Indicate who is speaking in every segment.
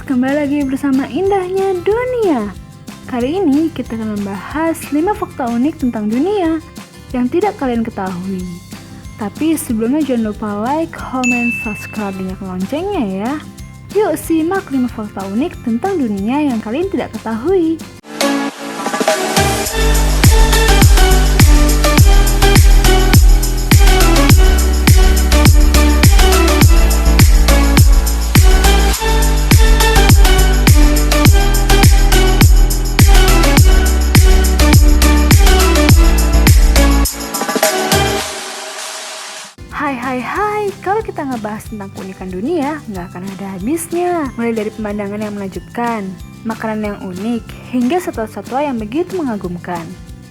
Speaker 1: kembali lagi bersama Indahnya Dunia. Kali ini kita akan membahas 5 fakta unik tentang dunia yang tidak kalian ketahui. Tapi sebelumnya jangan lupa like, comment, subscribe, dan nyalakan loncengnya ya. Yuk simak 5 fakta unik tentang dunia yang kalian tidak ketahui. Hai, kalau kita ngebahas tentang keunikan dunia, nggak akan ada habisnya. Mulai dari pemandangan yang menakjubkan, makanan yang unik, hingga satwa-satwa yang begitu mengagumkan.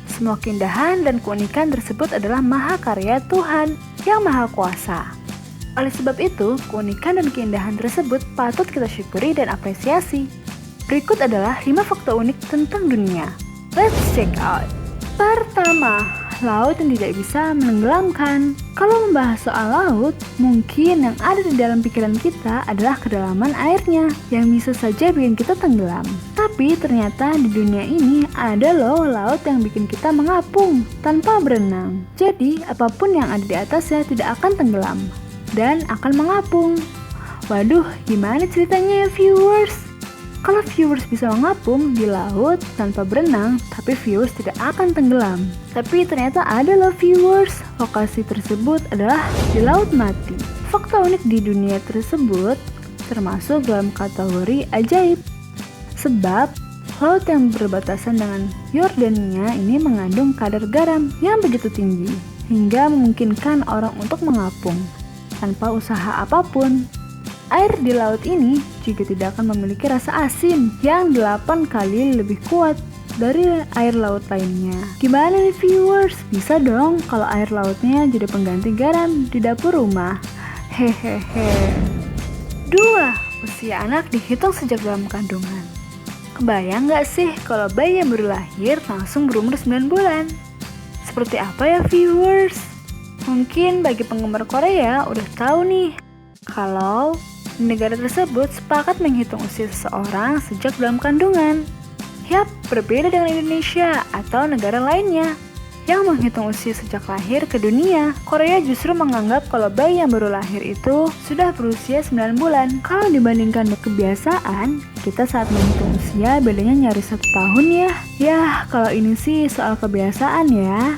Speaker 1: Semua keindahan dan keunikan tersebut adalah mahakarya Tuhan yang Maha Kuasa. Oleh sebab itu, keunikan dan keindahan tersebut patut kita syukuri dan apresiasi. Berikut adalah 5 fakta unik tentang dunia. Let's check out. Pertama, laut yang tidak bisa menenggelamkan. Kalau membahas soal laut, mungkin yang ada di dalam pikiran kita adalah kedalaman airnya yang bisa saja bikin kita tenggelam. Tapi ternyata di dunia ini ada loh laut yang bikin kita mengapung tanpa berenang. Jadi apapun yang ada di atasnya tidak akan tenggelam dan akan mengapung. Waduh, gimana ceritanya ya viewers? Kalau viewers bisa mengapung di laut tanpa berenang, tapi viewers tidak akan tenggelam. Tapi ternyata ada loh viewers, lokasi tersebut adalah di Laut Mati. Fakta unik di dunia tersebut termasuk dalam kategori ajaib. Sebab, laut yang berbatasan dengan Yordania ini mengandung kadar garam yang begitu tinggi, hingga memungkinkan orang untuk mengapung tanpa usaha apapun. Air di laut ini juga tidak akan memiliki rasa asin yang 8 kali lebih kuat dari air laut lainnya. Gimana nih viewers? Bisa dong kalau air lautnya jadi pengganti garam di dapur rumah. Hehehe. 2. Usia anak dihitung sejak dalam kandungan. Kebayang gak sih kalau bayi yang baru lahir langsung berumur 9 bulan? Seperti apa ya viewers? Mungkin bagi penggemar Korea udah tahu nih kalau negara tersebut sepakat menghitung usia seseorang sejak dalam kandungan. Yap, berbeda dengan Indonesia atau negara lainnya yang menghitung usia sejak lahir ke dunia. Korea justru menganggap kalau bayi yang baru lahir itu sudah berusia 9 bulan. Kalau dibandingkan kebiasaan, kita saat menghitung usia bedanya nyaris 1 tahun ya. Yah, kalau ini sih soal kebiasaan ya.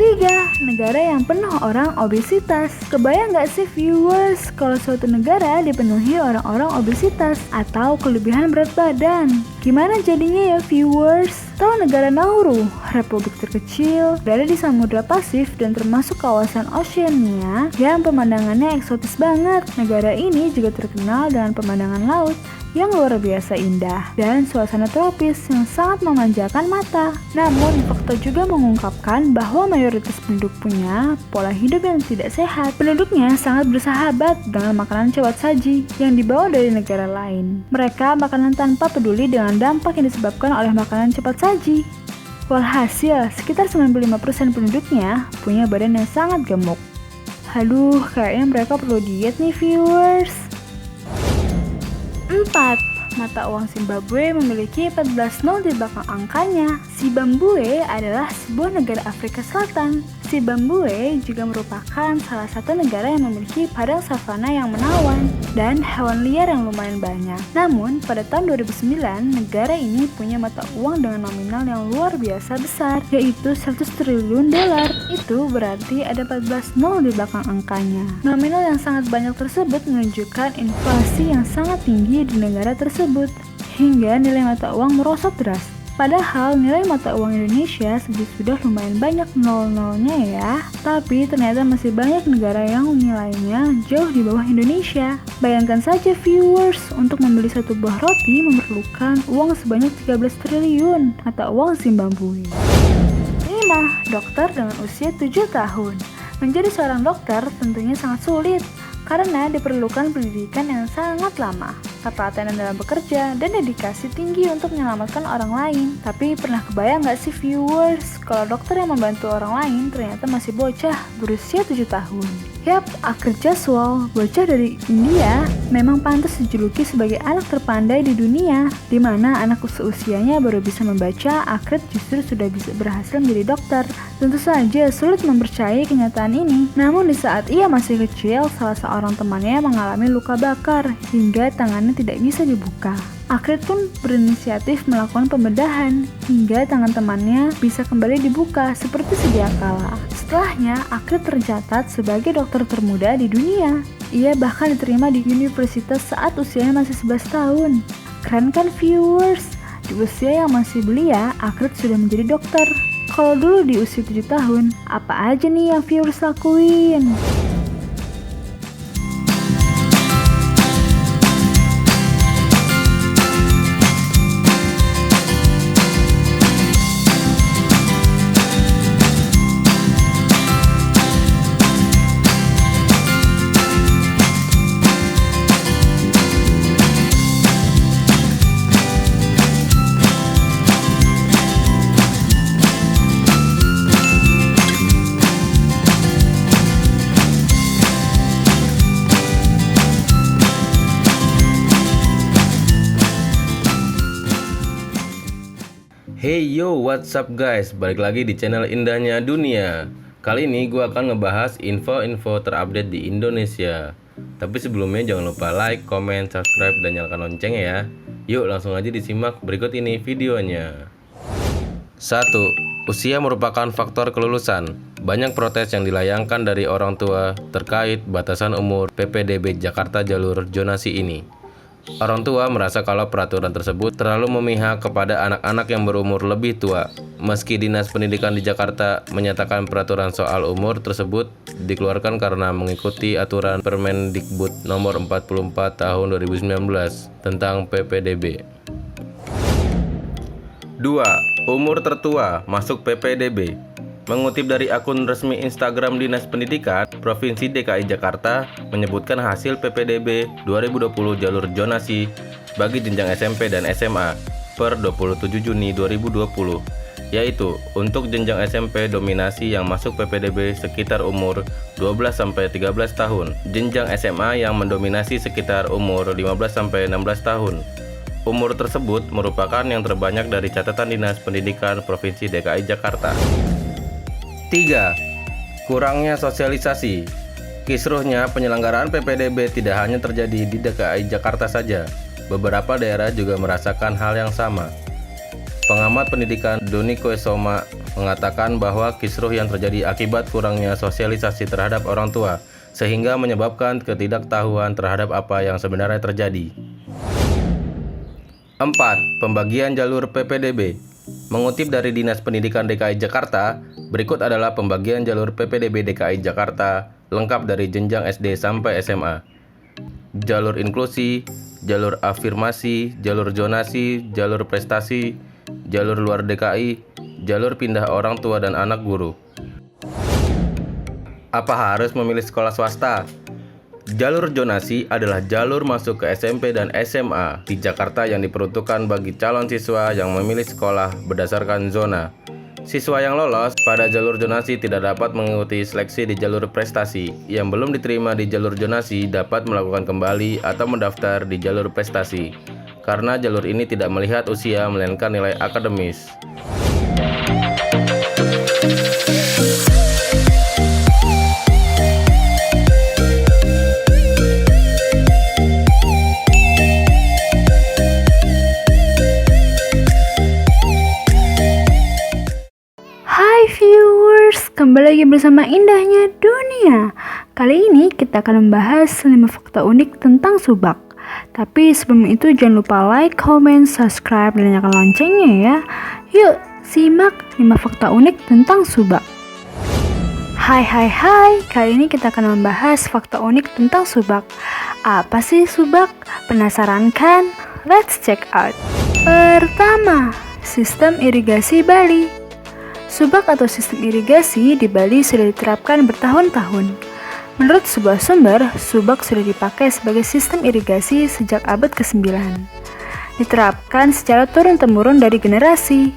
Speaker 1: 3. Negara yang penuh orang obesitas. Kebayang gak sih viewers kalau suatu negara dipenuhi orang-orang obesitas atau kelebihan berat badan? Gimana jadinya ya viewers? Tahu negara Nauru, republik terkecil, berada di Samudra Pasifik dan termasuk kawasan Oceania yang pemandangannya eksotis banget. Negara ini juga terkenal dengan pemandangan laut yang luar biasa indah dan suasana tropis yang sangat memanjakan mata. Namun, fakta juga mengungkapkan bahwa mayoritas penduduk punya pola hidup yang tidak sehat. Penduduknya sangat bersahabat dengan makanan cepat saji yang dibawa dari negara lain. Mereka makanan tanpa peduli dengan dampak yang disebabkan oleh makanan cepat saji. Walhasil, sekitar 95% penduduknya punya badan yang sangat gemuk. Aduh, kayaknya mereka perlu diet nih viewers. 4. Mata uang Zimbabwe memiliki 14 nol di belakang angkanya. Zimbabwe adalah sebuah negara Afrika Selatan. Zimbabwe juga merupakan salah satu negara yang memiliki padang savana yang menawan dan hewan liar yang lumayan banyak. Namun, pada tahun 2009, negara ini punya mata uang dengan nominal yang luar biasa besar, yaitu 100 triliun dolar. Itu berarti ada 14 nol di belakang angkanya. Nominal yang sangat banyak tersebut menunjukkan inflasi yang sangat tinggi di negara tersebut, hingga nilai mata uang merosot deras. Padahal nilai mata uang Indonesia sudah lumayan banyak nol-nolnya ya. Tapi ternyata masih banyak negara yang nilainya jauh di bawah Indonesia. Bayangkan saja viewers, untuk membeli satu buah roti memerlukan uang sebanyak 13 triliun mata uang Zimbabwe. 5. Dokter dengan usia 7 tahun. Menjadi seorang dokter tentunya sangat sulit karena diperlukan pendidikan yang sangat lama, ketelatenan dalam bekerja, dan dedikasi tinggi untuk menyelamatkan orang lain. Tapi pernah kebayang gak sih viewers, kalau dokter yang membantu orang lain ternyata masih bocah berusia 7 tahun? Yap, Akrit Jaswal, bocah dari India, memang pantas dijuluki sebagai anak terpandai di dunia. Di mana anak seusianya baru bisa membaca, Akrit justru sudah bisa berhasil menjadi dokter. Tentu saja sulit mempercayai kenyataan ini. Namun di saat ia masih kecil, salah seorang temannya mengalami luka bakar hingga tangannya tidak bisa dibuka. Akrit pun berinisiatif melakukan pembedahan hingga tangan temannya bisa kembali dibuka seperti sedia kala. Setelahnya, Akrit tercatat sebagai dokter termuda di dunia. Ia bahkan diterima di universitas saat usianya masih 11 tahun. Keren kan viewers? Di usia yang masih belia, Akrit sudah menjadi dokter. Kalau dulu di usia 7 tahun, apa aja nih yang viewers lakuin?
Speaker 2: Hey yo, what's up guys? Balik lagi di channel Indahnya Dunia. Kali ini gue akan ngebahas info-info terupdate di Indonesia. Tapi sebelumnya jangan lupa like, comment, subscribe, dan nyalakan loncengnya ya. Yuk langsung aja disimak berikut ini videonya. 1. Usia merupakan faktor kelulusan. Banyak protes yang dilayangkan dari orang tua terkait batasan umur PPDB Jakarta jalur zonasi ini. Orang tua merasa kalau peraturan tersebut terlalu memihak kepada anak-anak yang berumur lebih tua. Meski Dinas Pendidikan di Jakarta menyatakan peraturan soal umur tersebut dikeluarkan karena mengikuti aturan Permendikbud nomor 44 tahun 2019 tentang PPDB. 2. Umur tertua masuk PPDB. Mengutip dari akun resmi Instagram Dinas Pendidikan Provinsi DKI Jakarta menyebutkan hasil PPDB 2020 jalur zonasi bagi jenjang SMP dan SMA per 27 Juni 2020, yaitu untuk jenjang SMP dominasi yang masuk PPDB sekitar umur 12-13 tahun, jenjang SMA yang mendominasi sekitar umur 15-16 tahun. Umur tersebut merupakan yang terbanyak dari catatan Dinas Pendidikan Provinsi DKI Jakarta. 3. Kurangnya sosialisasi. Kisruhnya penyelenggaraan PPDB tidak hanya terjadi di DKI Jakarta saja. Beberapa daerah juga merasakan hal yang sama. Pengamat pendidikan Doni Koesoma mengatakan bahwa kisruh yang terjadi akibat kurangnya sosialisasi terhadap orang tua, sehingga menyebabkan ketidaktahuan terhadap apa yang sebenarnya terjadi. 4. Pembagian jalur PPDB. Mengutip dari Dinas Pendidikan DKI Jakarta, berikut adalah pembagian jalur PPDB DKI Jakarta lengkap dari jenjang SD sampai SMA. Jalur inklusi, jalur afirmasi, jalur zonasi, jalur prestasi, jalur luar DKI, jalur pindah orang tua dan anak guru. Apa harus memilih sekolah swasta? Jalur zonasi adalah jalur masuk ke SMP dan SMA di Jakarta yang diperuntukkan bagi calon siswa yang memilih sekolah berdasarkan zona. Siswa yang lolos pada jalur zonasi tidak dapat mengikuti seleksi di jalur prestasi. Yang belum diterima di jalur zonasi dapat melakukan kembali atau mendaftar di jalur prestasi, karena jalur ini tidak melihat usia melainkan nilai akademis.
Speaker 1: Viewers, kembali lagi bersama Indahnya Dunia. Kali ini kita akan membahas 5 fakta unik tentang subak. Tapi sebelum itu jangan lupa like, comment, subscribe, dan nyalakan loncengnya ya. Yuk, simak 5 fakta unik tentang subak. Hai, kali ini kita akan membahas fakta unik tentang subak. Apa sih subak? Penasaran kan? Let's check out. Pertama, sistem irigasi Bali. Subak atau sistem irigasi di Bali sudah diterapkan bertahun-tahun. Menurut sebuah sumber, subak sudah dipakai sebagai sistem irigasi sejak abad ke-9. Diterapkan secara turun-temurun dari generasi.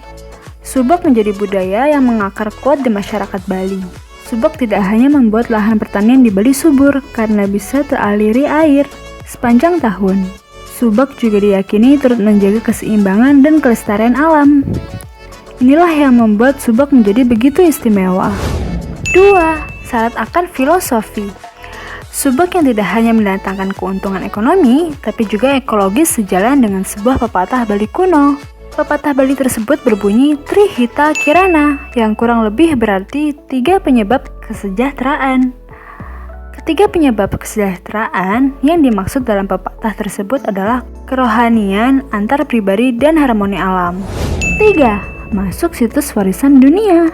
Speaker 1: Subak menjadi budaya yang mengakar kuat di masyarakat Bali. Subak tidak hanya membuat lahan pertanian di Bali subur karena bisa teraliri air sepanjang tahun. Subak juga diyakini turut menjaga keseimbangan dan kelestarian alam. Inilah yang membuat Subak menjadi begitu istimewa. 2. Syarat akan filosofi. Subak yang tidak hanya mendatangkan keuntungan ekonomi, tapi juga ekologis sejalan dengan sebuah pepatah Bali kuno. Pepatah Bali tersebut berbunyi Trihita Kirana, yang kurang lebih berarti 3 penyebab kesejahteraan. Ketiga penyebab kesejahteraan yang dimaksud dalam pepatah tersebut adalah kerohanian, antar pribadi, dan harmoni alam. 3. Masuk situs warisan dunia.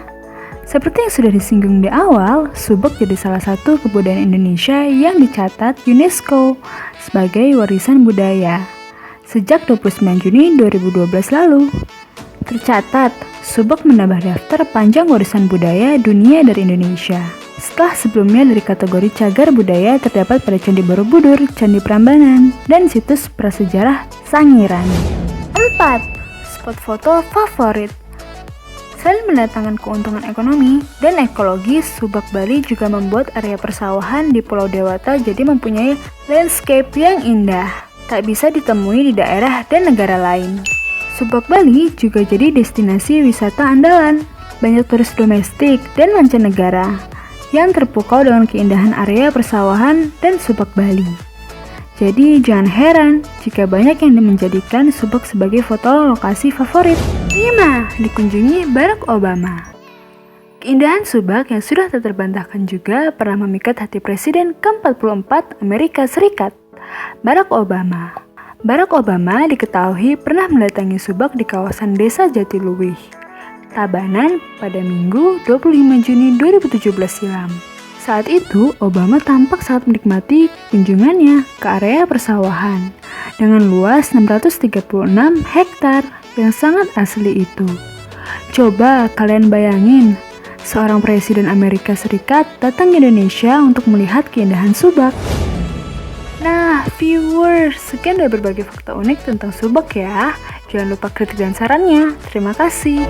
Speaker 1: Seperti yang sudah disinggung di awal, Subak jadi salah satu kebudayaan Indonesia yang dicatat UNESCO sebagai warisan budaya sejak 29 Juni 2012 lalu. Tercatat, Subak menambah daftar panjang warisan budaya dunia dari Indonesia. Setelah sebelumnya dari kategori cagar budaya terdapat pada Candi Borobudur, Candi Prambanan, dan situs prasejarah Sangiran. 4. Spot foto favorit. Selain mendatangkan keuntungan ekonomi dan ekologi, Subak Bali juga membuat area persawahan di Pulau Dewata jadi mempunyai landscape yang indah, tak bisa ditemui di daerah dan negara lain. Subak Bali juga jadi destinasi wisata andalan, banyak turis domestik dan mancanegara yang terpukau dengan keindahan area persawahan dan Subak Bali. Jadi jangan heran jika banyak yang menjadikan Subak sebagai foto lokasi favorit. 5. Dikunjungi Barack Obama. Keindahan Subak yang sudah tak terbantahkan juga pernah memikat hati Presiden ke-44 Amerika Serikat, Barack Obama. Barack Obama diketahui pernah mendatangi Subak di kawasan Desa Jatiluwih, Tabanan pada Minggu 25 Juni 2017 silam. Saat itu, Obama tampak sangat menikmati kunjungannya ke area persawahan dengan luas 636 hektar yang sangat asli itu. Coba kalian bayangin, seorang presiden Amerika Serikat datang ke Indonesia untuk melihat keindahan Subak. Nah, viewers, sekian dari berbagai fakta unik tentang Subak ya. Jangan lupa kritik dan sarannya. Terima kasih.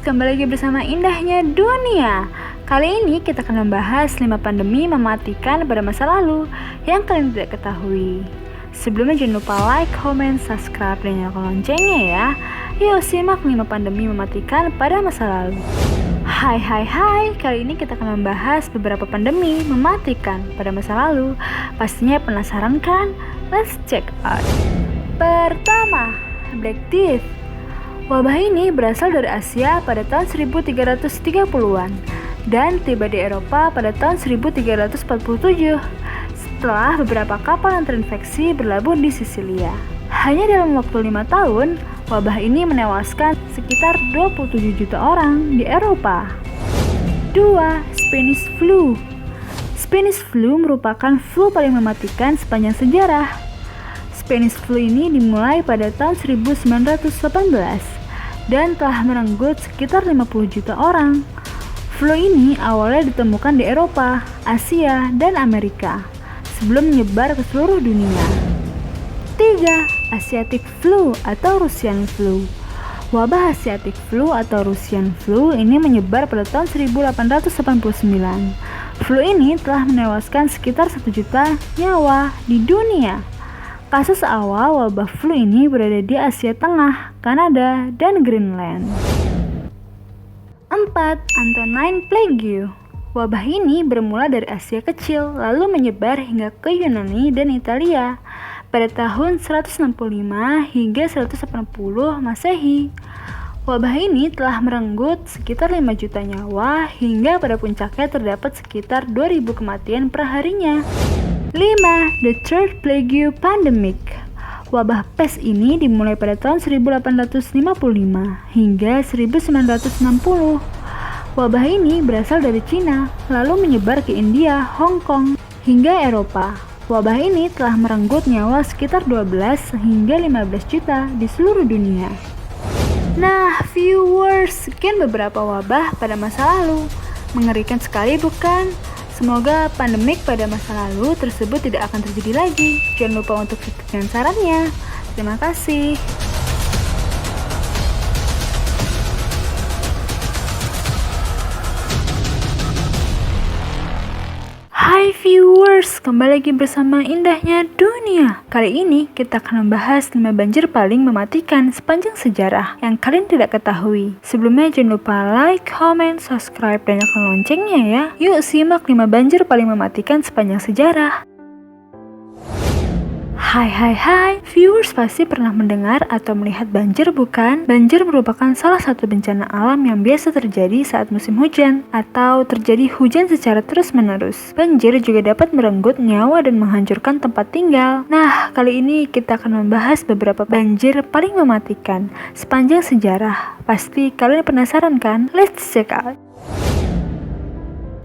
Speaker 1: Kembali lagi bersama Indahnya Dunia. Kali ini kita akan membahas 5 pandemi mematikan pada masa lalu yang kalian tidak ketahui. Sebelumnya jangan lupa like, comment, subscribe, dan nyalakan loncengnya ya. Yuk simak 5 pandemi mematikan pada masa lalu. Hai, kali ini kita akan membahas beberapa pandemi mematikan pada masa lalu. Pastinya penasaran kan? Let's check out. Pertama, Black Death. Wabah ini berasal dari Asia pada tahun 1330-an dan tiba di Eropa pada tahun 1347 setelah beberapa kapal yang terinfeksi berlabuh di Sisilia. Hanya dalam waktu 5 tahun, wabah ini menewaskan sekitar 27 juta orang di Eropa. 2. Spanish Flu. Spanish Flu merupakan flu paling mematikan sepanjang sejarah. Spanish Flu ini dimulai pada tahun 1918 dan telah merenggut sekitar 50 juta orang. Flu ini awalnya ditemukan di Eropa, Asia, dan Amerika sebelum menyebar ke seluruh dunia. 3. Asiatic Flu atau Russian Flu. Wabah Asiatic Flu atau Russian Flu ini menyebar pada tahun 1889. Flu ini telah menewaskan sekitar 1 juta nyawa di dunia. Kasus awal wabah flu ini berada di Asia Tengah, Kanada, dan Greenland. 4. Antonine Plague. Wabah ini bermula dari Asia kecil, lalu menyebar hingga ke Yunani dan Italia pada tahun 165 hingga 180 Masehi. Wabah ini telah merenggut sekitar 5 juta nyawa hingga pada puncaknya terdapat sekitar 2.000 kematian per harinya. 5. The Third Plague Pandemic. Wabah pes ini dimulai pada tahun 1855 hingga 1960. Wabah ini berasal dari Cina, lalu menyebar ke India, Hong Kong, hingga Eropa. Wabah ini telah merenggut nyawa sekitar 12 hingga 15 juta di seluruh dunia. Nah, viewers, sekian beberapa wabah pada masa lalu. Mengerikan sekali bukan? Semoga pandemik pada masa lalu tersebut tidak akan terjadi lagi. Jangan lupa untuk subscribe sarannya. Terima kasih. Hai viewers, kembali lagi bersama Indahnya Dunia. Kali ini kita akan membahas 5 banjir paling mematikan sepanjang sejarah yang kalian tidak ketahui. Sebelumnya jangan lupa like, comment, subscribe, dan nyalakan loncengnya ya. Yuk simak 5 banjir paling mematikan sepanjang sejarah. Hai, viewers pasti pernah mendengar atau melihat banjir bukan? Banjir merupakan salah satu bencana alam yang biasa terjadi saat musim hujan atau terjadi hujan secara terus-menerus. Banjir juga dapat merenggut nyawa dan menghancurkan tempat tinggal. Nah, kali ini kita akan membahas beberapa banjir paling mematikan sepanjang sejarah. Pasti kalian penasaran kan? Let's check out.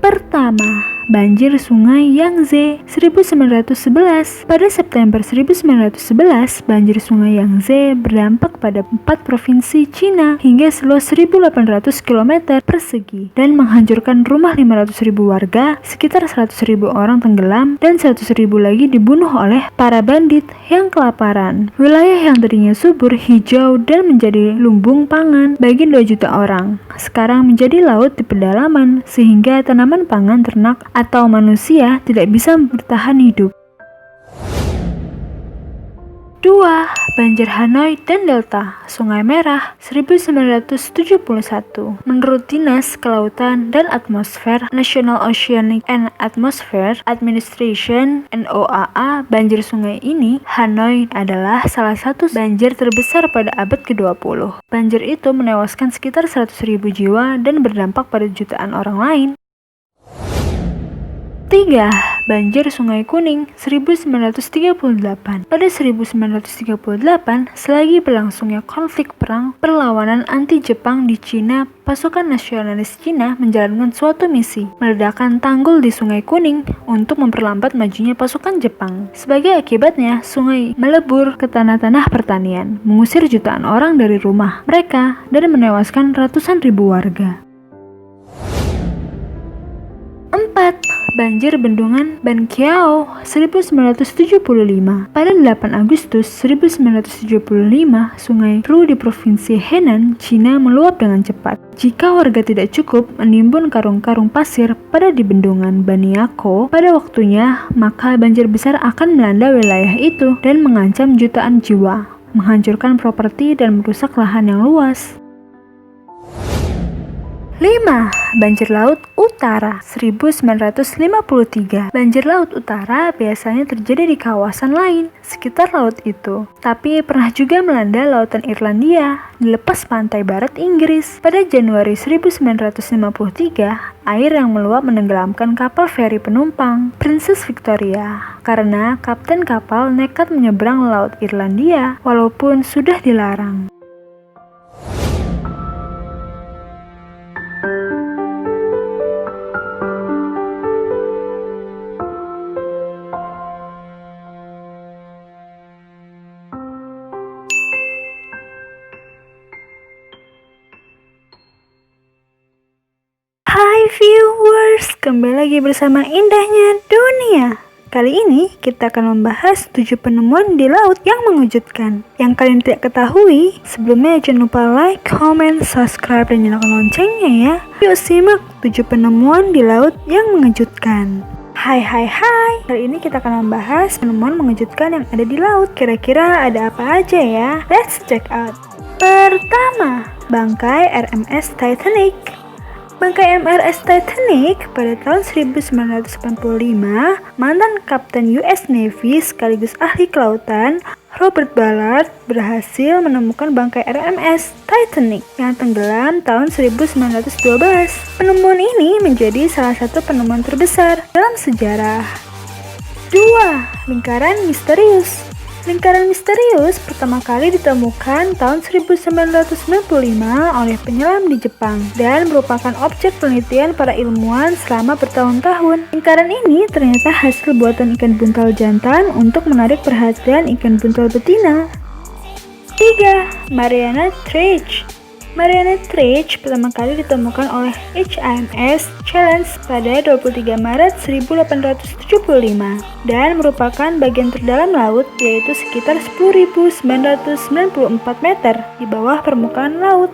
Speaker 1: Pertama, banjir Sungai Yangtze 1911. Pada September 1911, banjir Sungai Yangtze berdampak pada 4 provinsi Cina hingga seluas 1.800 km persegi dan menghancurkan rumah 500.000 warga, sekitar 100.000 orang tenggelam, dan 100.000 lagi dibunuh oleh para bandit yang kelaparan. Wilayah yang tadinya subur, hijau, dan menjadi lumbung pangan bagi 2 juta orang, sekarang menjadi laut di pedalaman sehingga tanaman pangan ternak atau manusia tidak bisa bertahan hidup. 2. Banjir Hanoi dan Delta Sungai Merah 1971. Menurut Dinas Kelautan dan Atmosfer National Oceanic and Atmospheric Administration (NOAA), banjir sungai ini, Hanoi adalah salah satu banjir terbesar pada abad ke-20. Banjir itu menewaskan sekitar 100.000 jiwa dan berdampak pada jutaan orang lain. 3. Banjir Sungai Kuning 1938. Pada 1938, selagi berlangsungnya konflik perang perlawanan anti-Jepang di Cina, pasukan nasionalis Cina menjalankan suatu misi, meledakkan tanggul di Sungai Kuning untuk memperlambat majunya pasukan Jepang. Sebagai akibatnya, sungai melebur ke tanah-tanah pertanian, mengusir jutaan orang dari rumah mereka dan menewaskan ratusan ribu warga. 4. Banjir Bendungan Ban Kiao 1975. Pada 8 Agustus 1975, Sungai Ru di Provinsi Henan, Cina meluap dengan cepat. Jika warga tidak cukup menimbun karung-karung pasir pada di bendungan Baniako pada waktunya, maka banjir besar akan melanda wilayah itu dan mengancam jutaan jiwa, menghancurkan properti dan merusak lahan yang luas. 5. Banjir Laut Utara 1953. Banjir Laut Utara biasanya terjadi di kawasan lain sekitar laut itu, tapi pernah juga melanda lautan Irlandia di lepas pantai barat Inggris. Pada Januari 1953, air yang meluap menenggelamkan kapal feri penumpang Princess Victoria karena kapten kapal nekat menyeberang laut Irlandia walaupun sudah dilarang. Hai viewers, kembali lagi bersama Indahnya Dunia. Kali ini kita akan membahas 7 penemuan di laut yang mengejutkan yang kalian tidak ketahui. Sebelumnya jangan lupa like, comment, subscribe, dan nyalakan loncengnya ya. Yuk simak 7 penemuan di laut yang mengejutkan. Hai, kali ini kita akan membahas penemuan mengejutkan yang ada di laut. Kira-kira ada apa aja ya? Let's check out. Pertama, bangkai RMS Titanic. Bangkai MRS Titanic pada tahun 1985, mantan Kapten US Navy sekaligus ahli kelautan Robert Ballard berhasil menemukan bangkai RMS Titanic yang tenggelam tahun 1912. Penemuan ini menjadi salah satu penemuan terbesar dalam sejarah. 2. Lingkaran misterius. Lingkaran misterius pertama kali ditemukan tahun 1995 oleh penyelam di Jepang dan merupakan objek penelitian para ilmuwan selama bertahun-tahun. Lingkaran ini ternyata hasil buatan ikan buntal jantan untuk menarik perhatian ikan buntal betina. 3. Mariana Trench. Mariana Trench pertama kali ditemukan oleh HMS Challenge pada 23 Maret 1875 dan merupakan bagian terdalam laut, yaitu sekitar 10.994 meter di bawah permukaan laut.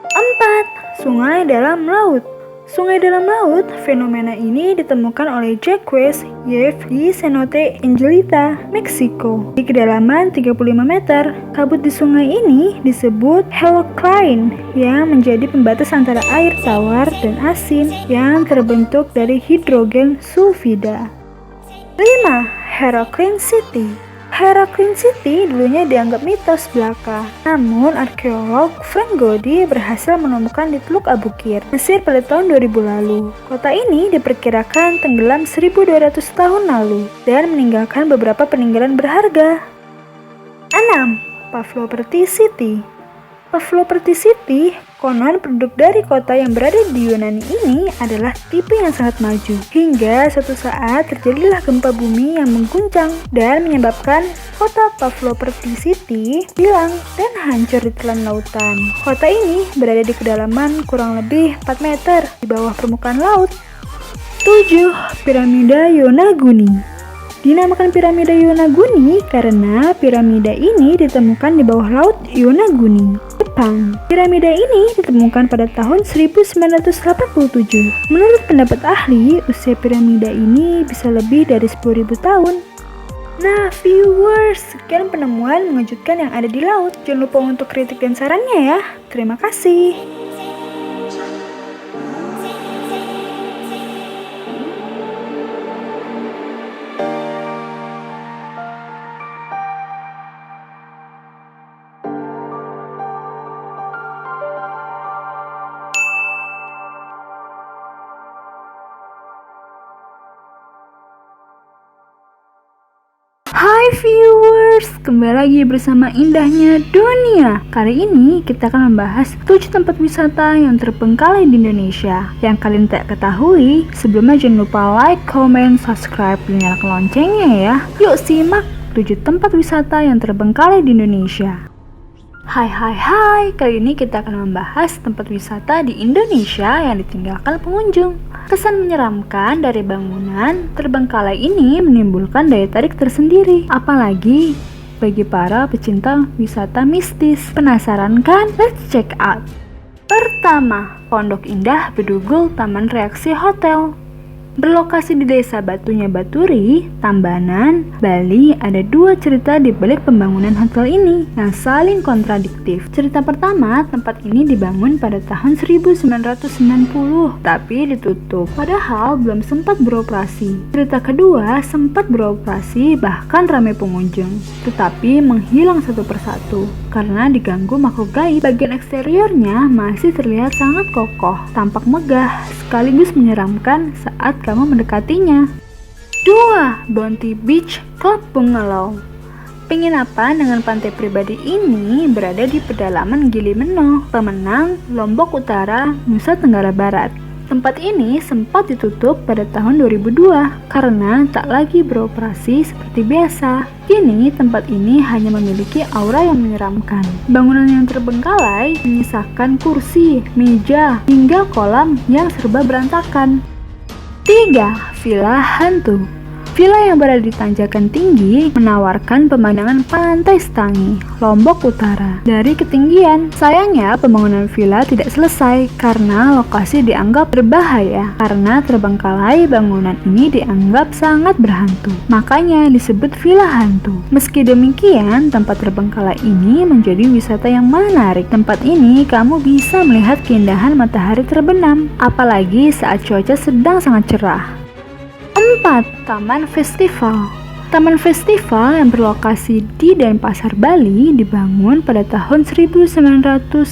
Speaker 1: 4. Sungai dalam laut. Sungai dalam laut, fenomena ini ditemukan oleh Jacques Yves di Cenote Angelita, Meksiko. Di kedalaman 35 meter, kabut di sungai ini disebut halocline yang menjadi pembatas antara air tawar dan asin yang terbentuk dari hidrogen sulfida. 5. Heraclean City. Heraclean City dulunya dianggap mitos belaka. Namun, arkeolog Frank Godi berhasil menemukan di Teluk Abukir, Mesir pada tahun 2000 lalu. Kota ini diperkirakan tenggelam 1200 tahun lalu dan meninggalkan beberapa peninggalan berharga. 6. Pavloperti City. Pavloperti City, konon penduduk dari kota yang berada di Yunani ini adalah tipe yang sangat maju. Hingga suatu saat terjadilah gempa bumi yang mengguncang dan menyebabkan kota Pavloperti City hilang dan hancur di telan lautan. Kota ini berada di kedalaman kurang lebih 4 meter di bawah permukaan laut. 7. Piramida Yonaguni. Dinamakan piramida Yonaguni karena piramida ini ditemukan di bawah laut Yonaguni, Jepang. Piramida ini ditemukan pada tahun 1987. Menurut pendapat ahli, usia piramida ini bisa lebih dari 10.000 tahun. Nah, viewers, sekian penemuan mengejutkan yang ada di laut. Jangan lupa untuk kritik dan sarannya ya. Terima kasih. Hai viewers, kembali lagi bersama Indahnya Dunia. Kali ini kita akan membahas 7 tempat wisata yang terbengkalai di Indonesia. Yang kalian tak ketahui, sebelumnya jangan lupa like, comment, subscribe, dan nyalakan loncengnya ya. Yuk simak 7 tempat wisata yang terbengkalai di Indonesia. Hai, kali ini kita akan membahas tempat wisata di Indonesia yang ditinggalkan pengunjung. Kesan menyeramkan dari bangunan terbengkalai ini menimbulkan daya tarik tersendiri, apalagi bagi para pecinta wisata mistis. Penasaran kan? Let's check out. Pertama, Pondok Indah Bedugul Taman Reaksi Hotel. Berlokasi di Desa Batunya Baturi, Tambanan, Bali, ada 2 cerita di balik pembangunan hotel ini yang saling kontradiktif. Cerita pertama, tempat ini dibangun pada tahun 1990, tapi ditutup, padahal belum sempat beroperasi. Cerita kedua, sempat beroperasi, bahkan ramai pengunjung, tetapi menghilang satu persatu karena diganggu makhluk gaib. Bagian eksteriornya masih terlihat sangat kokoh, tampak megah, sekaligus menyeramkan saat kamu mendekatinya. 2. Bounty Beach Club Bungalow. Penginapan dengan pantai pribadi ini berada di pedalaman Gili Meno, Pemenang, Lombok Utara, Nusa Tenggara Barat. Tempat ini sempat ditutup pada tahun 2002 karena tak lagi beroperasi seperti biasa. Kini tempat ini hanya memiliki aura yang menyeramkan. Bangunan yang terbengkalai menyisakan kursi, meja, hingga kolam yang serba berantakan. 3. Villa Hantu. Villa yang berada di tanjakan tinggi menawarkan pemandangan pantai Stangi, Lombok Utara dari ketinggian. Sayangnya pembangunan villa tidak selesai karena lokasi dianggap berbahaya. Karena terbengkalai, bangunan ini dianggap sangat berhantu. Makanya disebut villa hantu. Meski demikian, tempat terbengkalai ini menjadi wisata yang menarik. Tempat ini kamu bisa melihat keindahan matahari terbenam, apalagi saat cuaca sedang sangat cerah. 4. Taman Festival. Taman Festival yang berlokasi di Denpasar, Bali dibangun pada tahun 1997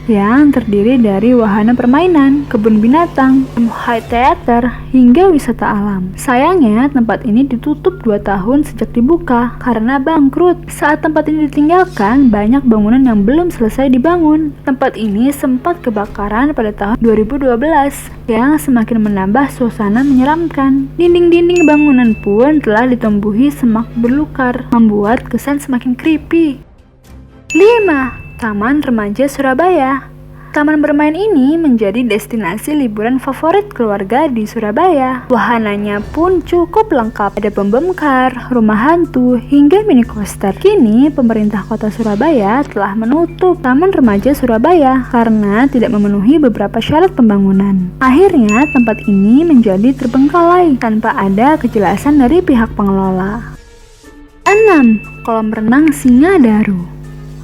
Speaker 1: yang terdiri dari wahana permainan, kebun binatang, high theater, hingga wisata alam. Sayangnya tempat ini ditutup 2 tahun sejak dibuka karena bangkrut. Saat tempat ini ditinggalkan, banyak bangunan yang belum selesai dibangun. Tempat ini sempat kebakaran pada tahun 2012 yang semakin menambah suasana menyeramkan. Dinding-dinding bangunan pun telah ditumbuhi semak belukar, membuat kesan semakin creepy. 5. Taman Remaja Surabaya. Taman bermain ini menjadi destinasi liburan favorit keluarga di Surabaya. Wahananya pun cukup lengkap, ada pembongkar, rumah hantu, hingga mini coaster. Kini, pemerintah kota Surabaya telah menutup Taman Remaja Surabaya karena tidak memenuhi beberapa syarat pembangunan. Akhirnya, tempat ini menjadi terbengkalai tanpa ada kejelasan dari pihak pengelola. 6. Kolam renang Singadaru.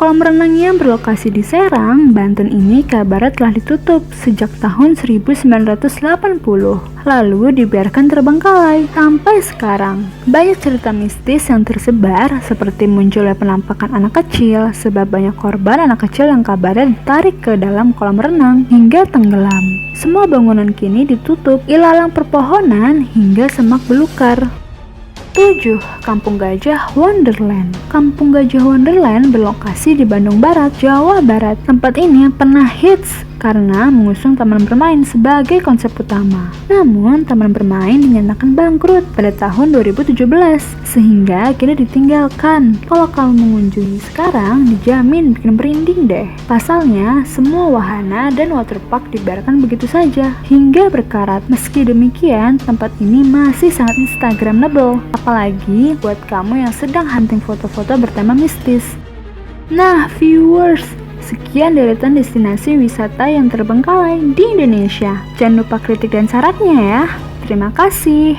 Speaker 1: Kolam renang yang berlokasi di Serang, Banten ini kabarnya telah ditutup sejak tahun 1980, lalu dibiarkan terbengkalai sampai sekarang. Banyak cerita mistis yang tersebar, seperti munculnya penampakan anak kecil, sebab banyak korban anak kecil yang kabarnya ditarik ke dalam kolam renang hingga tenggelam. Semua bangunan kini ditutup, ilalang perpohonan hingga semak belukar. 7. Kampung Gajah Wonderland. Kampung Gajah Wonderland berlokasi di Bandung Barat, Jawa Barat. Tempat ini pernah hits karena mengusung taman bermain sebagai konsep utama. Namun, taman bermain dinyatakan bangkrut pada tahun 2017, sehingga kini ditinggalkan. Kalau kamu mengunjungi sekarang, dijamin bikin merinding deh. Pasalnya, semua wahana dan waterpark dibiarkan begitu saja, hingga berkarat. Meski demikian, tempat ini masih sangat instagramable, apalagi buat kamu yang sedang hunting foto-foto bertema mistis. Nah, viewers, sekian deretan destinasi wisata yang terbengkalai di Indonesia. Jangan lupa kritik dan sarannya ya. Terima kasih.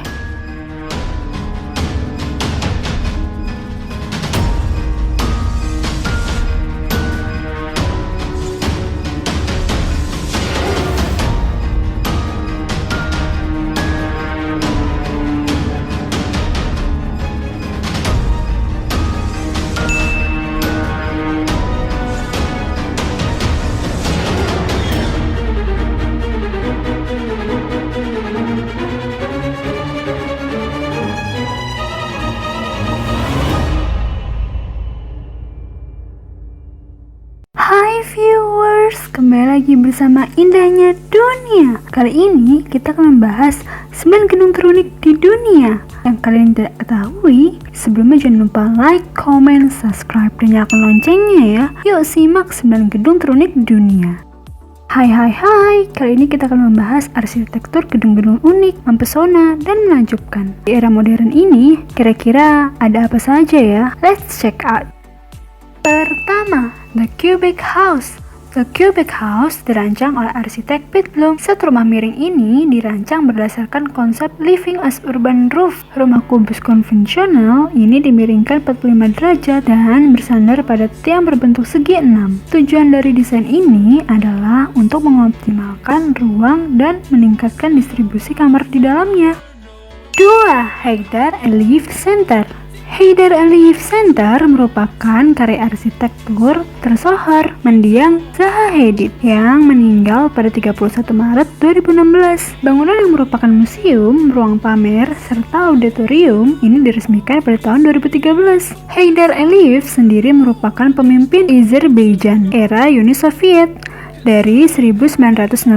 Speaker 1: Hai viewers, kembali lagi bersama Indahnya Dunia. Kali ini kita akan membahas 9 gedung terunik di dunia yang kalian tidak ketahui. Sebelumnya jangan lupa like, comment, subscribe, dan nyalakan loncengnya ya. Yuk simak 9 gedung terunik di dunia. Hai, kali ini kita akan membahas arsitektur gedung-gedung unik, mempesona, dan menakjubkan. Di era modern ini, kira-kira ada apa saja ya? Let's check out. Pertama, The Cubic House. The Cubic House dirancang oleh arsitek Piet Blom. Set rumah miring ini dirancang berdasarkan konsep living as urban roof. Rumah kubus konvensional ini dimiringkan 45 derajat dan bersandar pada tiang berbentuk segi 6. Tujuan dari desain ini adalah untuk mengoptimalkan ruang dan meningkatkan distribusi kamar di dalamnya. 2. Haidar Aliyev Center. Haidar Aliyev Center merupakan karya arsitektur tersohor mendiang Zaha Hadid yang meninggal pada 31 Maret 2016. Bangunan yang merupakan museum, ruang pamer, serta auditorium ini diresmikan pada tahun 2013. Haidar Aliyev sendiri merupakan pemimpin Azerbaijan era Uni Soviet dari 1969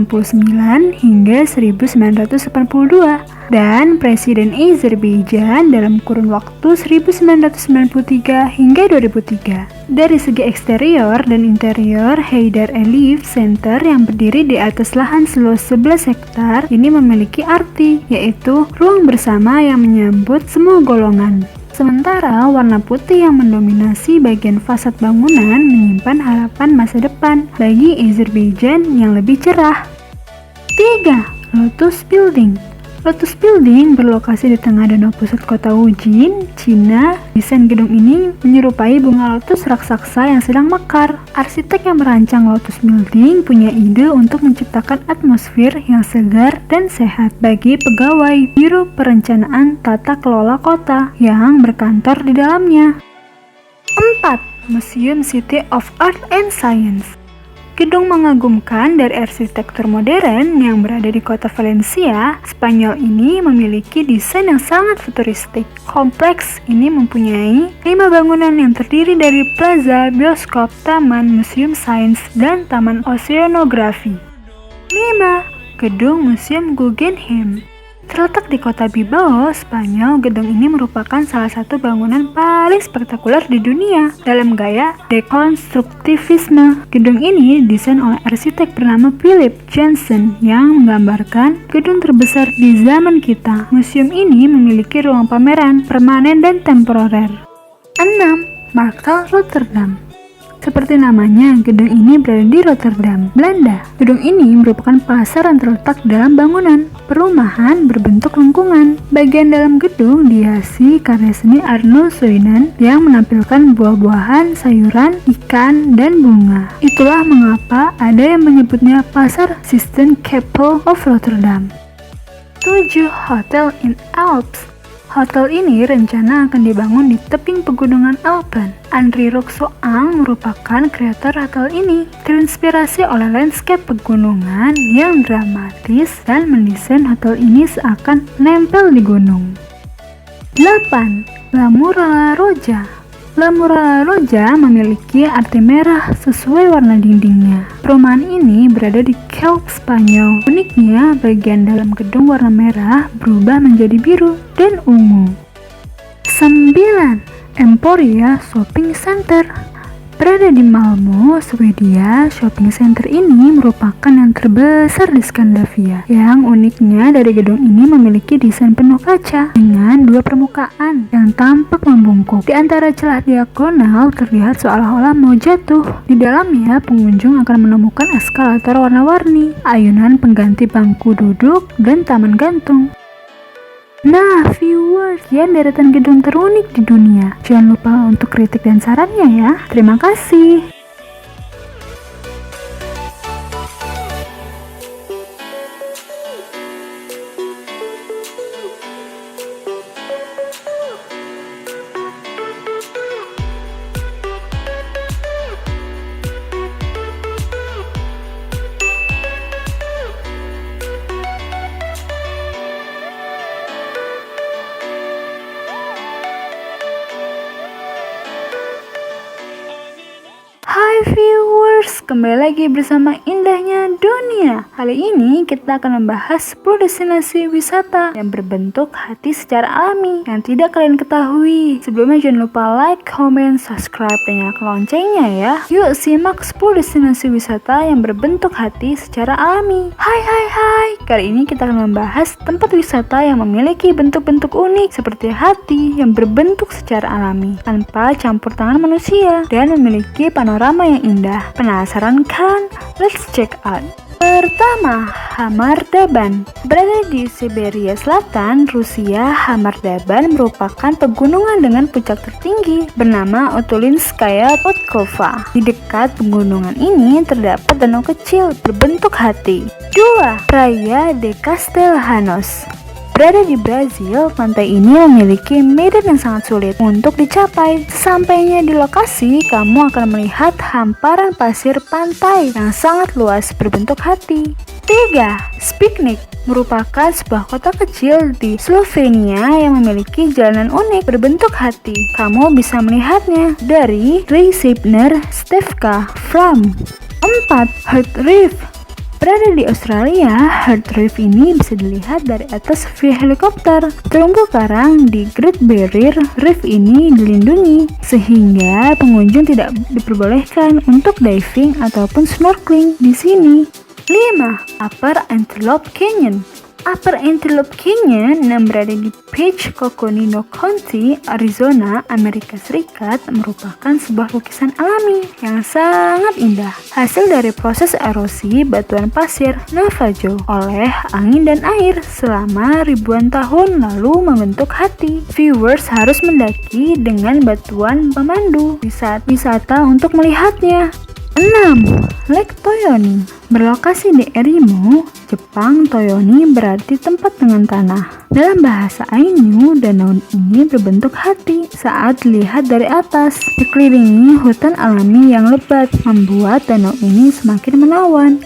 Speaker 1: hingga 1982 dan Presiden Azerbaijan dalam kurun waktu 1993 hingga 2003. Dari segi eksterior dan interior, Haidar Aliyev Center yang berdiri di atas lahan seluas 11 hektar ini memiliki arti, yaitu ruang bersama yang menyambut semua golongan. Sementara warna putih yang mendominasi bagian fasad bangunan menyimpan harapan masa depan bagi Azerbaijan yang lebih cerah. 3. Lotus Building. Lotus Building berlokasi di tengah danau pusat kota Wujin, Cina. Desain gedung ini menyerupai bunga lotus raksasa yang sedang mekar. Arsitek yang merancang Lotus Building punya ide untuk menciptakan atmosfer yang segar dan sehat bagi pegawai Biro Perencanaan Tata Kelola Kota yang berkantor di dalamnya. 4. Museum City of Art and Science. Gedung mengagumkan dari arsitektur modern yang berada di kota Valencia, Spanyol ini memiliki desain yang sangat futuristik. Kompleks ini mempunyai 5 bangunan yang terdiri dari plaza, bioskop, taman, museum sains, dan taman oceanografi. 5. Gedung Museum Guggenheim. Terletak di kota Bilbao, Spanyol, gedung ini merupakan salah satu bangunan paling spektakuler di dunia dalam gaya dekonstruktivisme. Gedung ini didesain oleh arsitek bernama Philip Jansen yang menggambarkan gedung terbesar di zaman kita. Museum ini memiliki ruang pameran permanen dan temporer. 6. Markthal Rotterdam. Seperti namanya, gedung ini berada di Rotterdam, Belanda. Gedung ini merupakan pasar yang terletak dalam bangunan perumahan berbentuk lengkungan. Bagian dalam gedung dihiasi karya seni Arnold Soinen yang menampilkan buah-buahan, sayuran, ikan, dan bunga. Itulah mengapa ada yang menyebutnya Pasar Sistine-Chapel of Rotterdam. 7. Hotel in Alps. Hotel ini rencana akan dibangun di tebing pegunungan Alpen. Andri Roxoang merupakan kreator hotel ini, terinspirasi oleh landscape pegunungan yang dramatis dan mendesain hotel ini seakan menempel di gunung. 8. La Muralla Roja. La Muralla Roja memiliki arti merah sesuai warna dindingnya. Perumahan ini berada di Kelp, Spanyol. Uniknya, bagian dalam gedung warna merah berubah menjadi biru dan ungu. 9. Emporia Shopping Center. Berada di Malmö, Swedia, shopping center ini merupakan yang terbesar di Skandinavia. Yang uniknya dari gedung ini memiliki desain penuh kaca dengan dua permukaan yang tampak membungkuk. Di antara celah diagonal terlihat seolah-olah mau jatuh. Di dalamnya, pengunjung akan menemukan eskalator warna-warni, ayunan pengganti bangku duduk, dan taman gantung. Nah, viewers, sekian deretan gedung terunik di dunia. Jangan lupa untuk kritik dan sarannya ya. Terima kasih. Hai viewers, kembali lagi bersama Indahnya Dunia. Kali ini kita akan membahas 10 destinasi wisata yang berbentuk hati secara alami yang tidak kalian ketahui. Sebelumnya jangan lupa like, comment, subscribe, dan nyalakan loncengnya ya. Yuk simak 10 destinasi wisata yang berbentuk hati secara alami. Hai, kali ini kita akan membahas tempat wisata yang memiliki bentuk-bentuk unik seperti hati yang berbentuk secara alami tanpa campur tangan manusia dan memiliki panorama yang indah. Penasaran kan? Let's check out. Pertama, Hamardaban. Berada di Siberia Selatan, Rusia, Hamardaban merupakan pegunungan dengan puncak tertinggi bernama Otulinskaya Podkova. Di dekat pegunungan ini terdapat danau kecil berbentuk hati. 2. Praia de Castellanos. Berada di Brazil, pantai ini memiliki medan yang sangat sulit untuk dicapai. Sesampainya di lokasi, kamu akan melihat hamparan pasir pantai yang sangat luas berbentuk hati. 3. Spiknik merupakan sebuah kota kecil di Slovenia yang memiliki jalanan unik berbentuk hati. Kamu bisa melihatnya dari Rysibner Stevka Fram. 4. Heart Reef. Berada di Australia, Heart Reef ini bisa dilihat dari atas via helikopter. Terumbu karang di Great Barrier Reef ini dilindungi, sehingga pengunjung tidak diperbolehkan untuk diving ataupun snorkeling di sini. 5. Upper Antelope Canyon. Upper Antelope Canyon yang berada di Page Coconino County, Arizona, Amerika Serikat merupakan sebuah lukisan alami yang sangat indah. Hasil dari proses erosi batuan pasir Navajo oleh angin dan air selama ribuan tahun lalu membentuk hati. Viewers harus mendaki dengan batuan pemandu wisata untuk melihatnya. 6. Lake Toyoni. Berlokasi di Erimo, Jepang, Toyoni berarti tempat dengan tanah. Dalam bahasa Ainu, danau ini berbentuk hati saat dilihat dari atas. Dikelilingi hutan alami yang lebat, membuat danau ini semakin menawan.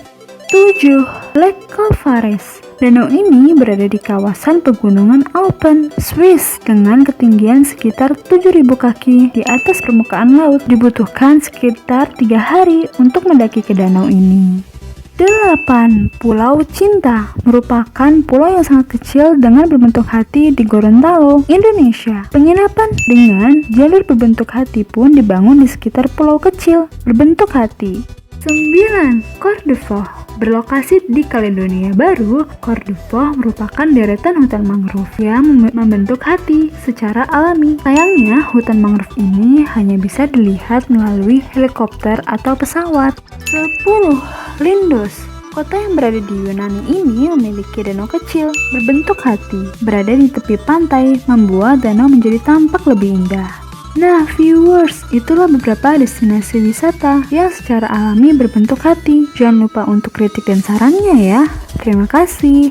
Speaker 1: 7. Lake Calvares. Danau ini berada di kawasan pegunungan Alpen, Swiss dengan ketinggian sekitar 7.000 kaki di atas permukaan laut. Dibutuhkan sekitar 3 hari untuk mendaki ke danau ini. 8. Pulau Cinta merupakan pulau yang sangat kecil dengan berbentuk hati di Gorontalo, Indonesia. Penginapan dengan jalur berbentuk hati pun dibangun di sekitar pulau kecil berbentuk hati. 9. Cor de Vaux berlokasi di Kaledonia Baru. Cor de Vaux merupakan deretan hutan mangrove yang membentuk hati secara alami. Sayangnya, hutan mangrove ini hanya bisa dilihat melalui helikopter atau pesawat. 10. Lindos. Kota yang berada di Yunani ini memiliki danau kecil berbentuk hati. Berada di tepi pantai membuat danau menjadi tampak lebih indah. Nah, viewers, itulah beberapa destinasi wisata yang secara alami berbentuk hati. Jangan lupa untuk kritik dan sarannya ya. Terima kasih.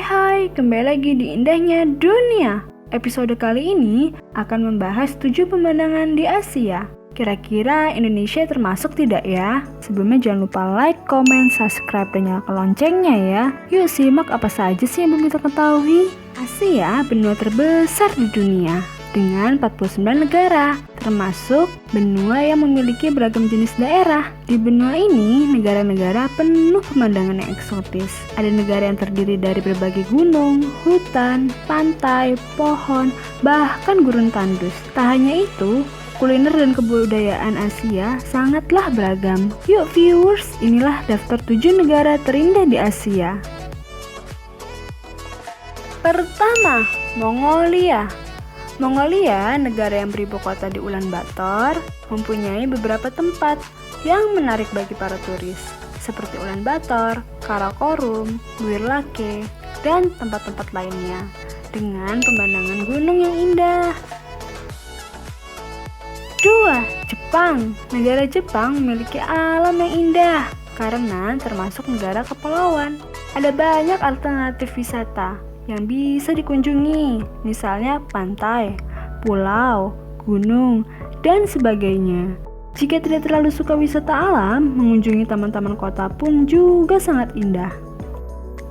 Speaker 1: Hai, kembali lagi di Indahnya Dunia. Episode kali ini akan membahas 7 pemandangan di Asia. Kira-kira Indonesia termasuk tidak ya? Sebelumnya jangan lupa like, comment, subscribe, dan nyalakan loncengnya ya. Yuk simak apa saja sih yang belum kita ketahui. Asia benua terbesar di dunia dengan 49 negara, termasuk benua yang memiliki beragam jenis daerah. Di benua ini, negara-negara penuh pemandangan yang eksotis. Ada negara yang terdiri dari berbagai gunung, hutan, pantai, pohon, bahkan gurun tandus. Tak hanya itu, kuliner dan kebudayaan Asia sangatlah beragam. Yuk viewers, inilah daftar 7 negara terindah di Asia. Pertama, Mongolia. Mongolia, negara yang beribu kota di Ulaanbaatar, mempunyai beberapa tempat yang menarik bagi para turis, seperti Ulaanbaatar, Karakorum, Buirlake, dan tempat-tempat lainnya, dengan pemandangan gunung yang indah. 2. Jepang. Negara Jepang memiliki alam yang indah, karena termasuk negara kepulauan. Ada banyak alternatif wisata yang bisa dikunjungi, misalnya pantai, pulau, gunung, dan sebagainya. Jika tidak terlalu suka wisata alam, mengunjungi taman-taman kota pun juga sangat indah.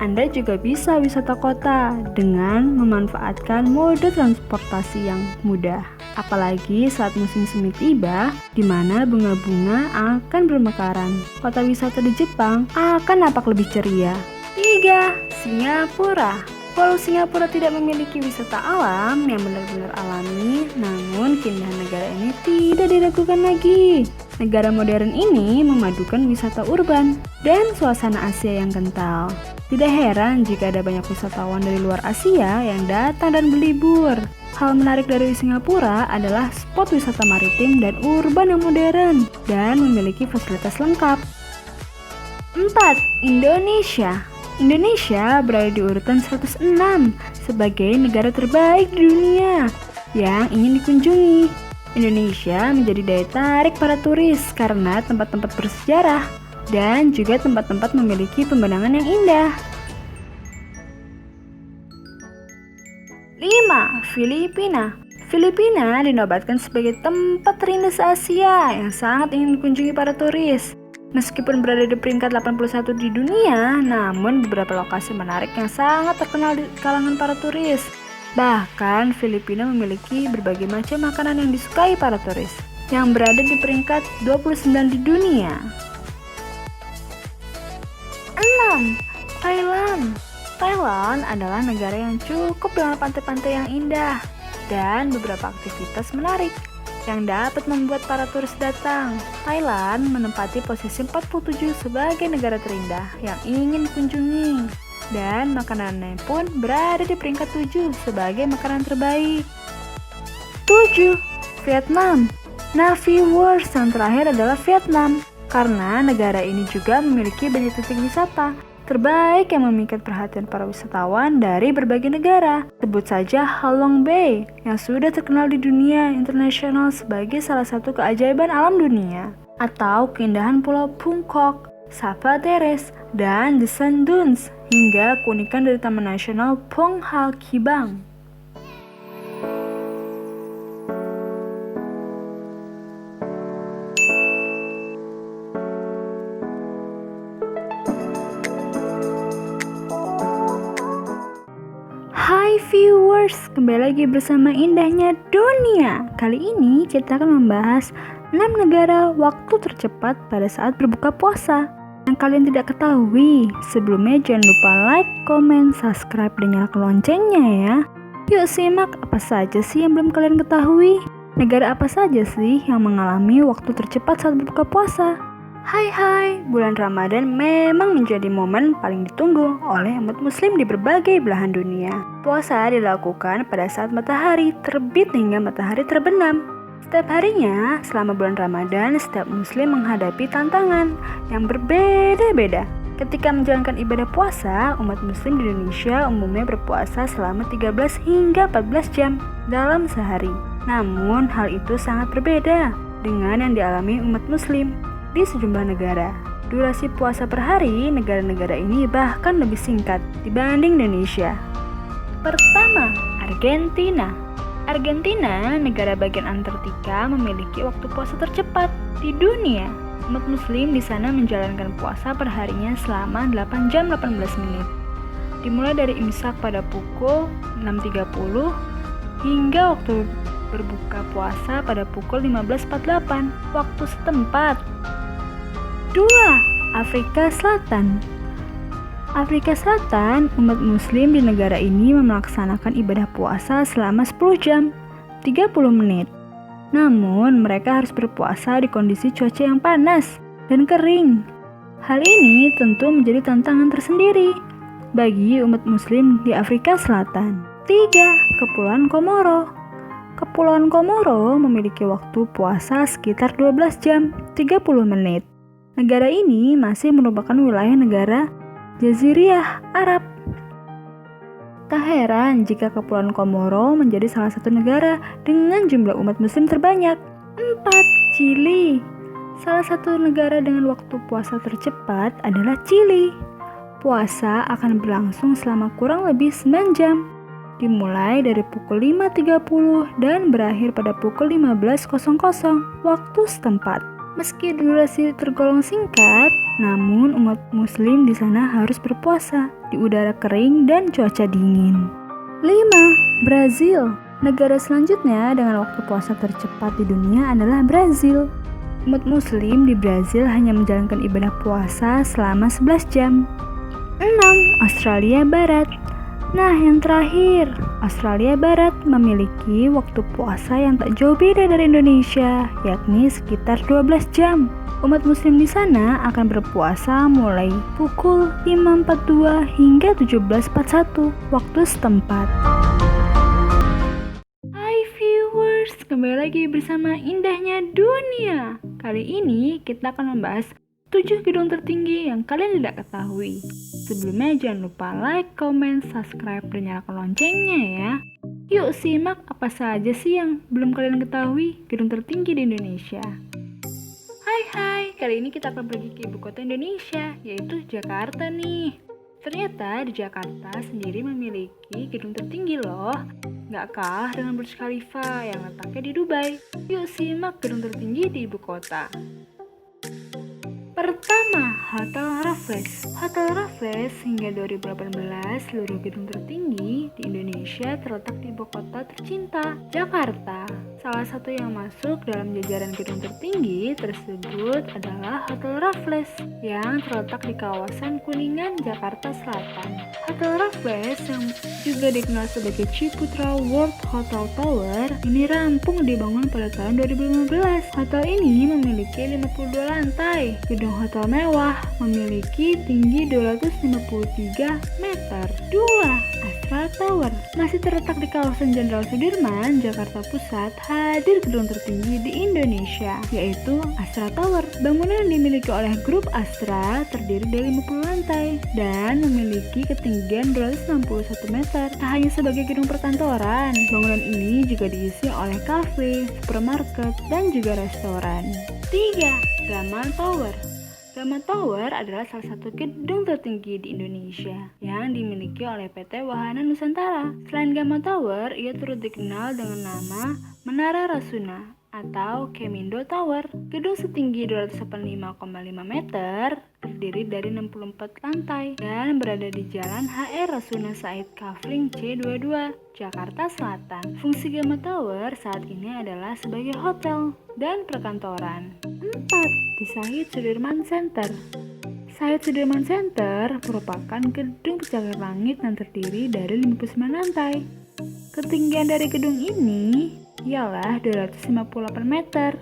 Speaker 1: Anda juga bisa wisata kota dengan memanfaatkan mode transportasi yang mudah. Apalagi saat musim semi tiba, di mana bunga-bunga akan bermekaran. Kota wisata di Jepang akan nampak lebih ceria. 3. Singapura. Walau Singapura tidak memiliki wisata alam yang benar-benar alami, namun keindahan negara ini tidak diragukan lagi. Negara modern ini memadukan wisata urban dan suasana Asia yang kental. Tidak heran jika ada banyak wisatawan dari luar Asia yang datang dan berlibur. Hal menarik dari Singapura adalah spot wisata maritim dan urban yang modern dan memiliki fasilitas lengkap. 4. Indonesia. Indonesia berada di urutan 106 sebagai negara terbaik di dunia yang ingin dikunjungi. Indonesia menjadi daya tarik para turis karena tempat-tempat bersejarah dan juga tempat-tempat memiliki pemandangan yang indah. 5. Filipina. Filipina dinobatkan sebagai tempat terindah se-Asia yang sangat ingin dikunjungi para turis. Meskipun berada di peringkat 81 di dunia, namun beberapa lokasi menarik yang sangat terkenal di kalangan para turis. Bahkan, Filipina memiliki berbagai macam makanan yang disukai para turis, yang berada di peringkat 29 di dunia. 6. Thailand. Thailand adalah negara yang cukup dengan pantai-pantai yang indah dan beberapa aktivitas menarik yang dapat membuat para turis datang. Thailand menempati posisi 47 sebagai negara terindah yang ingin dikunjungi. Dan makanannya pun berada di peringkat 7 sebagai makanan terbaik. 7. Vietnam. Nah, viewers, yang terakhir adalah Vietnam, karena negara ini juga memiliki banyak titik wisata terbaik yang memikat perhatian para wisatawan dari berbagai negara. Sebut saja Halong Bay yang sudah terkenal di dunia internasional sebagai salah satu keajaiban alam dunia, atau keindahan Pulau Bangkok, Sapa Terrace, dan The Sand Dunes, hingga keunikan dari Taman Nasional Phong Ha Kibang. Hai viewers, kembali lagi bersama Indahnya Dunia. Kali ini kita akan membahas 6 negara waktu tercepat pada saat berbuka puasa yang kalian tidak ketahui. Sebelumnya jangan lupa like, komen, subscribe, dan nyalakan loncengnya ya. Yuk simak apa saja sih yang belum kalian ketahui. Negara apa saja sih yang mengalami waktu tercepat saat berbuka puasa? Hai, bulan Ramadan memang menjadi momen paling ditunggu oleh umat muslim di berbagai belahan dunia. Puasa dilakukan pada saat matahari terbit hingga matahari terbenam. Setiap harinya selama bulan Ramadan, setiap muslim menghadapi tantangan yang berbeda-beda. Ketika menjalankan ibadah puasa, umat muslim di Indonesia umumnya berpuasa selama 13 hingga 14 jam dalam sehari. Namun hal itu sangat berbeda dengan yang dialami umat muslim di sejumlah negara. Durasi puasa per hari negara-negara ini bahkan lebih singkat dibanding Indonesia. Pertama, Argentina. Argentina, negara bagian Antartika, memiliki waktu puasa tercepat di dunia. Umat muslim di sana menjalankan puasa per harinya selama 8 jam 18 menit. Dimulai dari imsak pada pukul 6.30 hingga waktu berbuka puasa pada pukul 15.48 waktu setempat. 2. Afrika Selatan. Afrika Selatan, umat muslim di negara ini melaksanakan ibadah puasa selama 10 jam 30 menit. Namun mereka harus berpuasa di kondisi cuaca yang panas dan kering. Hal ini tentu menjadi tantangan tersendiri bagi umat muslim di Afrika Selatan. 3. Kepulauan Komoro. Kepulauan Komoro memiliki waktu puasa sekitar 12 jam 30 menit. Negara ini masih merupakan wilayah negara Jaziriyah Arab. Tak heran jika Kepulauan Komoro menjadi salah satu negara dengan jumlah umat muslim terbanyak. 4. Chili. Salah satu negara dengan waktu puasa tercepat adalah Chili. Puasa akan berlangsung selama kurang lebih 9 jam, dimulai dari pukul 5.30 dan berakhir pada pukul 15.00 waktu setempat. Meski durasi tergolong singkat, namun umat muslim di sana harus berpuasa di udara kering dan cuaca dingin. 5. Brazil. Negara selanjutnya dengan waktu puasa tercepat di dunia adalah Brazil. Umat muslim di Brazil hanya menjalankan ibadah puasa selama 11 jam. 6. Australia Barat. Nah, yang terakhir, Australia Barat memiliki waktu puasa yang tak jauh beda dari Indonesia, yakni sekitar 12 jam. Umat muslim di sana akan berpuasa mulai pukul 5.42 hingga 17.41 waktu setempat. Hai viewers, kembali lagi bersama Indahnya Dunia. Kali ini kita akan membahas 7 gedung tertinggi yang kalian tidak ketahui. Sebelumnya jangan lupa like, comment, subscribe, dan nyalakan loncengnya ya. Yuk simak apa saja sih yang belum kalian ketahui gedung tertinggi di Indonesia. Hai, kali ini kita akan pergi ke ibu kota Indonesia, yaitu Jakarta nih. Ternyata di Jakarta sendiri memiliki gedung tertinggi loh. Gak kalah dengan Burj Khalifa yang letaknya di Dubai. Yuk simak gedung tertinggi di ibu kota. Pertama, Hotel Raffles. Hotel Raffles hingga 2018 seluruh gedung tertinggi di Indonesia terletak di ibu kota tercinta, Jakarta. Salah satu yang masuk dalam jajaran gedung tertinggi tersebut adalah Hotel Raffles yang terletak di kawasan Kuningan, Jakarta Selatan. Hotel Raffles yang juga dikenal sebagai Ciputra World Hotel Tower ini rampung dibangun pada tahun 2015. Hotel ini memiliki 52 lantai. Gedung Gedung hotel mewah memiliki tinggi 253 meter. 2. Astra Tower masih terletak di kawasan Jenderal Sudirman, Jakarta Pusat, hadir gedung tertinggi di Indonesia, yaitu Astra Tower. Bangunan yang dimiliki oleh grup Astra terdiri dari 50 lantai dan memiliki ketinggian 261 meter. Tak hanya sebagai gedung perkantoran, bangunan ini juga diisi oleh kafe, supermarket, dan juga restoran. 3. Gamal Tower. Gamal Tower adalah salah satu gedung tertinggi di Indonesia yang dimiliki oleh PT Wahana Nusantara. Selain Gamal Tower, ia turut dikenal dengan nama Menara Rasuna atau Kemindo Tower. Gedung setinggi 285,5 meter, terdiri dari 64 lantai dan berada di Jalan HR Rasuna Said Kafling C22, Jakarta Selatan. Fungsi Gamal Tower saat ini adalah sebagai hotel dan perkantoran. 4. Di Shahid Sudirman Center. Shahid Sudirman Center merupakan gedung pencakar langit yang terdiri dari 59 lantai. Ketinggian dari gedung ini ialah 258 meter.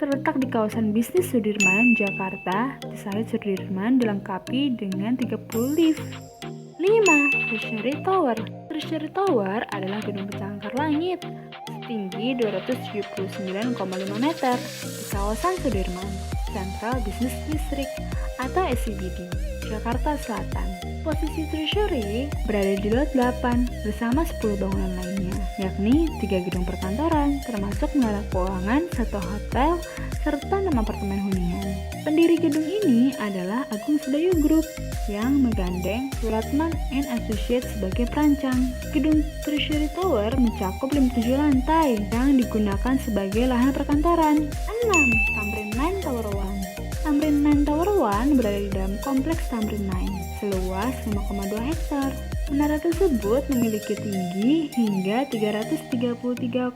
Speaker 1: Terletak di kawasan bisnis Sudirman, Jakarta. Di Shahid Sudirman dilengkapi dengan 30 lift. 5. Treasury Tower. Treasury Tower adalah gedung pencakar langit setinggi 279,5 meter di kawasan Sudirman Central Business District atau SCBD, Jakarta Selatan. Posisi Treasury berada di lot 8 bersama 10 bangunan lainnya, yakni 3 gedung perkantoran, termasuk menara keuangan, 1 hotel, serta 6 apartemen hunian. Pendiri gedung ini adalah Agung Sedayu Group yang menggandeng Suratman & Associates sebagai perancang. Gedung Treasury Tower mencakup 57 lantai yang digunakan sebagai lahan perkantoran. 6. Tamrin 9 Tower 1. Tamrin 9 Tower 1 berada di dalam kompleks Tamrin 9 seluas 5,2 hektar. Menara tersebut memiliki tinggi hingga 333,5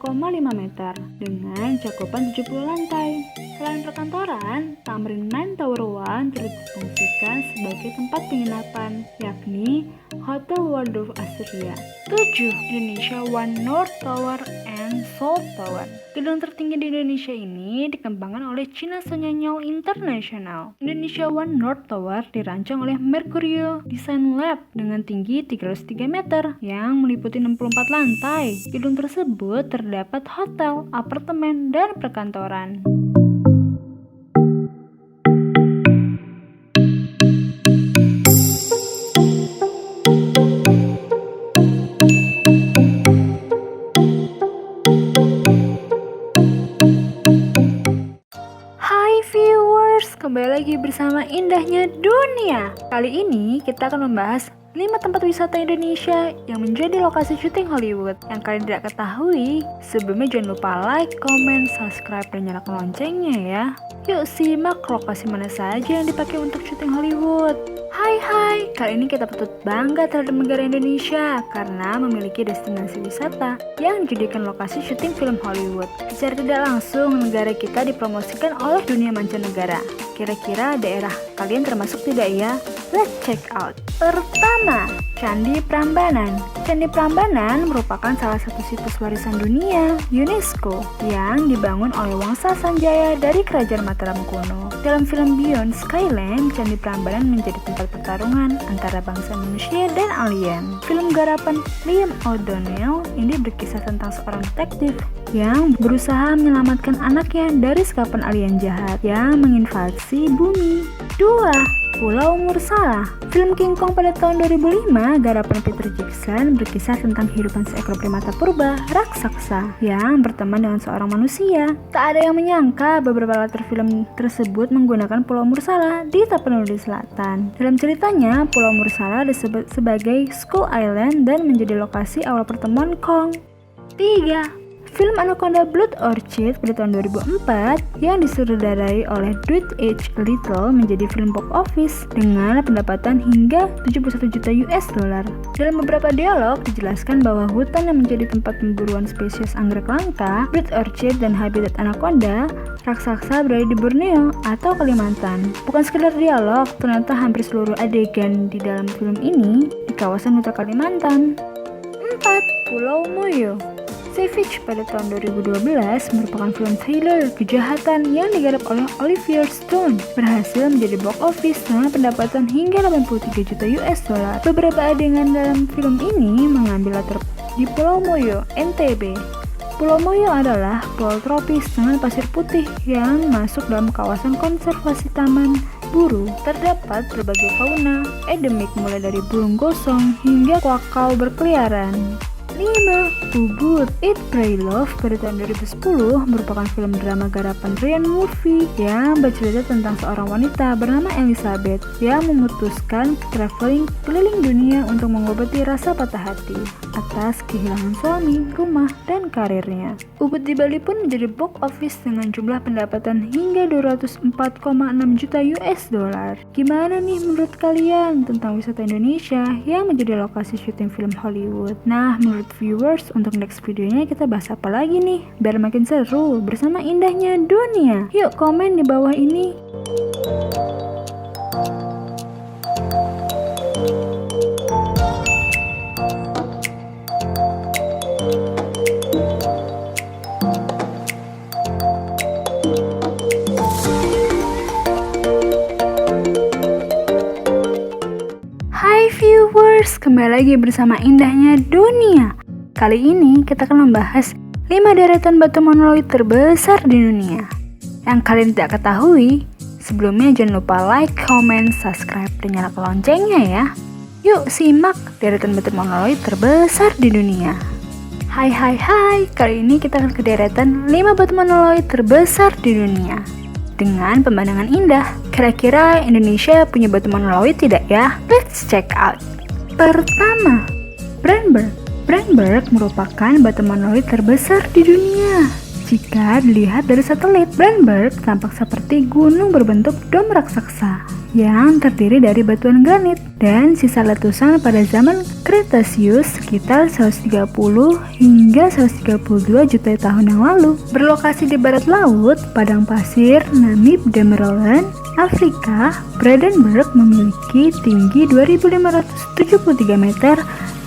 Speaker 1: meter dengan cakupan 70 lantai. Selain perkantoran, Tamrin 9 Tower 1 turut difungsikan sebagai tempat penginapan, yakni Hotel Waldorf Astoria. 7. Indonesia One North Tower and South Tower. Gedung tertinggi di Indonesia ini dikembangkan oleh China Sonyanyol International. Indonesia One North Tower dirancang oleh Mercurio Design Lab dengan tinggi 303 meter yang meliputi 64 lantai. Gedung tersebut terdapat hotel, apartemen, dan perkantoran. Kembali lagi bersama Indahnya Dunia. Kali ini kita akan membahas 5 tempat wisata Indonesia yang menjadi lokasi syuting Hollywood. Yang kalian tidak ketahui, sebelumnya jangan lupa like, comment, subscribe, dan nyalakan loncengnya ya. Yuk simak lokasi mana saja yang dipakai untuk syuting Hollywood. Hai, kali ini kita patut bangga terhadap negara Indonesia karena memiliki destinasi wisata yang dijadikan lokasi syuting film Hollywood. Secara tidak langsung, negara kita dipromosikan oleh dunia mancanegara. Kira-kira daerah kalian termasuk tidak ya? Let's check out. Pertama, Candi Prambanan. Candi Prambanan merupakan salah satu situs warisan dunia UNESCO yang dibangun oleh Wangsa Sanjaya dari Kerajaan Mataram kuno. Dalam film Beyond Skyland, Candi Prambanan menjadi tempat pertarungan antara bangsa manusia dan alien. Film garapan Liam O'Donnell ini berkisah tentang seorang detektif yang berusaha menyelamatkan anaknya dari sekapan alien jahat yang menginvasi bumi. 2. Pulau Mursala. Film King Kong pada tahun 2005 garapan Peter Jackson berkisah tentang kehidupan seekor primata purba raksasa yang berteman dengan seorang manusia. Tak ada yang menyangka beberapa latar film tersebut menggunakan Pulau Mursala di Tapanuli Selatan. Dalam ceritanya, Pulau Mursala disebut sebagai Skull Island dan menjadi lokasi awal pertemuan Kong. 3. Film Anaconda Blood Orchid pada tahun 2004 yang disutradarai oleh Dwight H. Little menjadi film box office dengan pendapatan hingga 71 juta US dollar. Dalam beberapa dialog dijelaskan bahwa hutan yang menjadi tempat pemburuan spesies anggrek langka, Blood Orchid dan habitat anaconda raksasa berada di Borneo atau Kalimantan. Bukan sekedar dialog, ternyata hampir seluruh adegan di dalam film ini di kawasan hutan Kalimantan. 4. Pulau Moyo. Savage pada tahun 2012 merupakan film thriller kejahatan yang digarap oleh Oliver Stone, berhasil menjadi box office dengan pendapatan hingga 83 juta US dollar. Beberapa adegan dalam film ini mengambil latar di Pulau Moyo, NTB. Pulau Moyo adalah pulau tropis dengan pasir putih yang masuk dalam kawasan konservasi Taman Buru. Terdapat berbagai fauna endemik mulai dari burung gosong hingga kuakau berkeliaran. 5. Ubud Eat, Pray, Love pada tahun 2010 merupakan film drama garapan Ryan Murphy yang bercerita tentang seorang wanita bernama Elizabeth yang memutuskan traveling keliling dunia untuk mengobati rasa patah hati atas kehilangan suami, rumah, dan karirnya. Ubud di Bali pun menjadi box office dengan jumlah pendapatan hingga 204,6 juta US dollar. Gimana nih menurut kalian tentang wisata Indonesia yang menjadi lokasi syuting film Hollywood? Nah, menurut viewers, untuk next videonya kita bahas apa lagi nih biar makin seru bersama indahnya dunia? Yuk komen di bawah ini. Hai viewers, kembali lagi bersama indahnya dunia. Kali ini kita akan membahas 5 deretan batu monoliit terbesar di dunia. Yang kalian tidak ketahui, sebelumnya jangan lupa like, comment, subscribe, dan nyalakan loncengnya ya. Yuk simak deretan batu monoliit terbesar di dunia. Hai, kali ini kita akan ke deretan 5 batu monoliit terbesar di dunia. Dengan pemandangan indah, kira-kira Indonesia punya batu monoliit tidak ya? Let's check out. Pertama, Brandberg. Brandberg merupakan batu monoliit terbesar di dunia. Jika dilihat dari satelit, Brandberg tampak seperti gunung berbentuk dom raksasa yang terdiri dari batuan granit dan sisa letusan pada zaman Kretasius sekitar 130 hingga 132 juta tahun yang lalu. Berlokasi di barat laut, padang pasir Namib Demerol, Afrika, Brandenburg memiliki tinggi 2.573 meter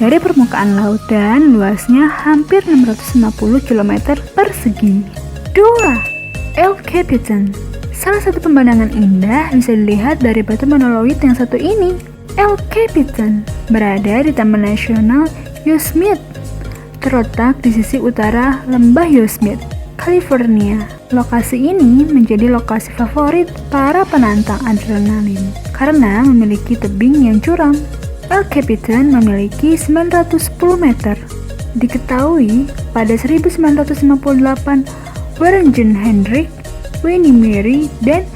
Speaker 1: dari permukaan laut dan luasnya hampir 650 km persegi. 2. El Capitan. Salah satu pemandangan indah bisa dilihat dari batu monoliit yang satu ini. El Capitan berada di Taman Nasional Yosemite, terletak di sisi utara Lembah Yosemite, California. Lokasi ini menjadi lokasi favorit para penantang adrenalin karena memiliki tebing yang curam. El Capitan memiliki 910 meter. Diketahui pada 1958 Warren G. Hendrick, Winnie Mary, dan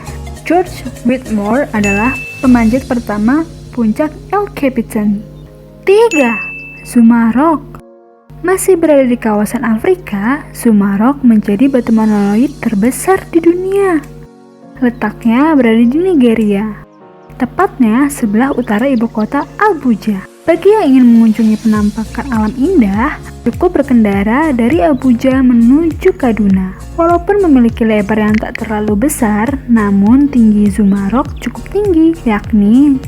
Speaker 1: George Whitmore adalah pemanjat pertama puncak El Capitan. 3. Sumarok. Masih berada di kawasan Afrika, Sumarok menjadi batu monoliit terbesar di dunia. Letaknya berada di Nigeria, tepatnya sebelah utara ibu kota Abuja. Bagi yang ingin mengunjungi penampakan alam indah, cukup berkendara dari Abuja menuju Kaduna. Walaupun memiliki lebar yang tak terlalu besar, namun tinggi Sumarok cukup tinggi, yakni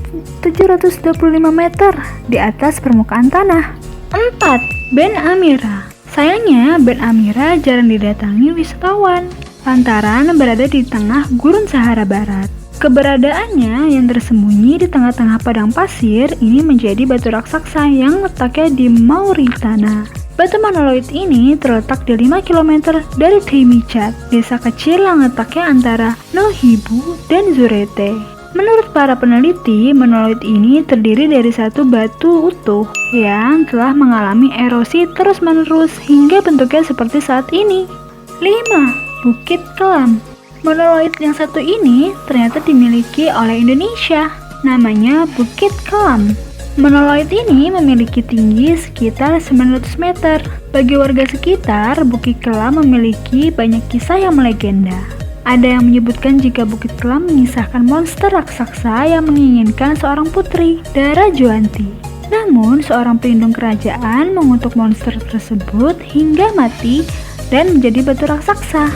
Speaker 1: 725 meter di atas permukaan tanah. 4. Ben Amira. Sayangnya, Ben Amira jarang didatangi wisatawan, lantaran berada di tengah gurun Sahara Barat. Keberadaannya yang tersembunyi di tengah-tengah padang pasir ini menjadi batu raksasa yang letaknya di Mauritania. Batu monoliit ini terletak di 5 km dari Timicat, desa kecil yang letaknya antara Nohibu dan Zurete. Menurut para peneliti, monoliit ini terdiri dari satu batu utuh yang telah mengalami erosi terus-menerus hingga bentuknya seperti saat ini. 5. Bukit Kelam. Monoliit yang satu ini ternyata dimiliki oleh Indonesia, namanya Bukit Kelam. Monoliit ini memiliki tinggi sekitar 900 meter. Bagi warga sekitar, Bukit Kelam memiliki banyak kisah yang melegenda. Ada yang menyebutkan jika Bukit Kelam mengisahkan monster raksasa yang menginginkan seorang putri, Dara Juanti. Namun, seorang pelindung kerajaan mengutuk monster tersebut hingga mati dan menjadi batu raksasa.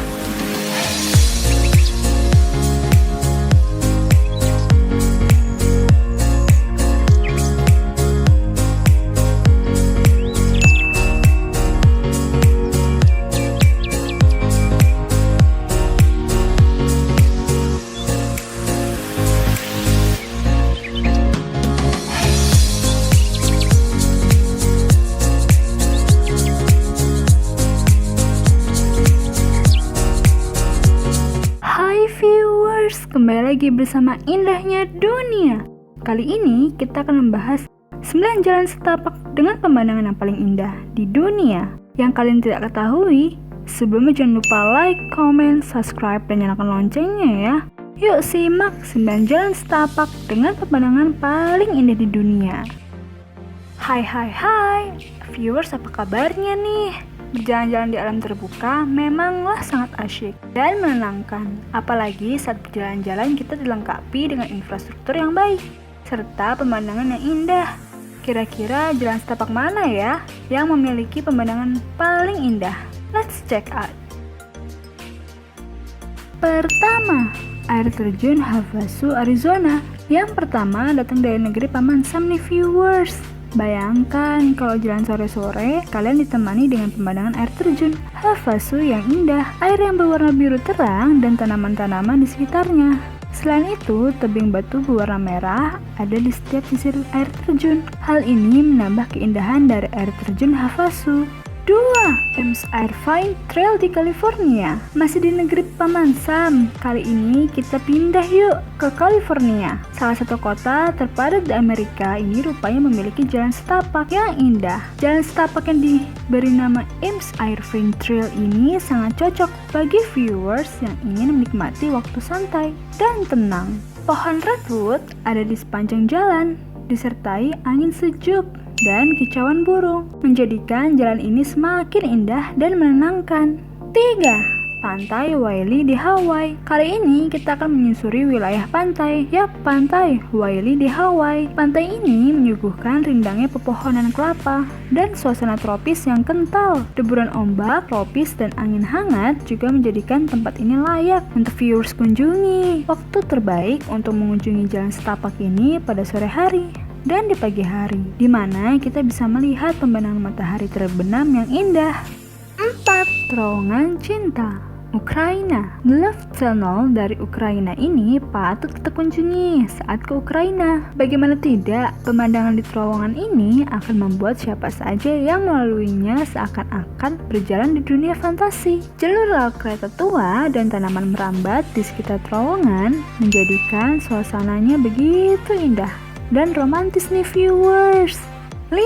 Speaker 1: kembali lagi bersama Indahnya Dunia. Kali ini kita akan membahas 9 jalan setapak dengan pemandangan yang paling indah di dunia. Yang kalian tidak ketahui, sebelumnya jangan lupa like, comment, subscribe, dan nyalakan loncengnya ya. Yuk simak 9 jalan setapak dengan pemandangan paling indah di dunia. Hai, viewers, apa kabarnya nih? Berjalan-jalan di alam terbuka memanglah sangat asyik dan menenangkan. Apalagi saat berjalan-jalan kita dilengkapi dengan infrastruktur yang baik serta pemandangan yang indah. Kira-kira jalan setapak mana ya yang memiliki pemandangan paling indah? Let's check out. Pertama, air terjun Havasu, Arizona. Yang pertama datang dari negeri Paman Sam nih viewers. Bayangkan kalau jalan sore-sore, kalian ditemani dengan pemandangan air terjun Havasu yang indah, air yang berwarna biru terang, dan tanaman-tanaman di sekitarnya. Selain itu, tebing batu berwarna merah ada di setiap sisi air terjun. Hal ini menambah keindahan dari air terjun Havasu. 2. Ames Air Vine Trail di California. Masih di negeri Paman Sam. Kali ini kita pindah yuk ke California. Salah satu kota terpadat di Amerika ini rupanya memiliki jalan setapak yang indah. Jalan setapak yang diberi nama Ames Air Vine Trail ini sangat cocok bagi viewers yang ingin menikmati waktu santai dan tenang. Pohon redwood ada di sepanjang jalan, disertai angin sejuk dan kicauan burung, menjadikan jalan ini semakin indah dan menenangkan. 3. Pantai Wailea di Hawaii. Kali ini kita akan menyusuri wilayah pantai. Yap, pantai Wailea di Hawaii. Pantai ini menyuguhkan rindangnya pepohonan kelapa dan suasana tropis yang kental. Deburan ombak, tropis, dan angin hangat juga menjadikan tempat ini layak untuk viewers kunjungi. Waktu terbaik untuk mengunjungi jalan setapak ini pada sore hari dan di pagi hari, di mana kita bisa melihat pemandangan matahari terbenam yang indah. 4. Terowongan Cinta, Ukraina. Love Tunnel dari Ukraina ini patut kita kunjungi saat ke Ukraina. Bagaimana tidak, pemandangan di terowongan ini akan membuat siapa saja yang melaluinya seakan-akan berjalan di dunia fantasi. Jalur rel kereta tua dan tanaman merambat di sekitar terowongan menjadikan suasananya begitu indah dan romantis nih viewers. 5.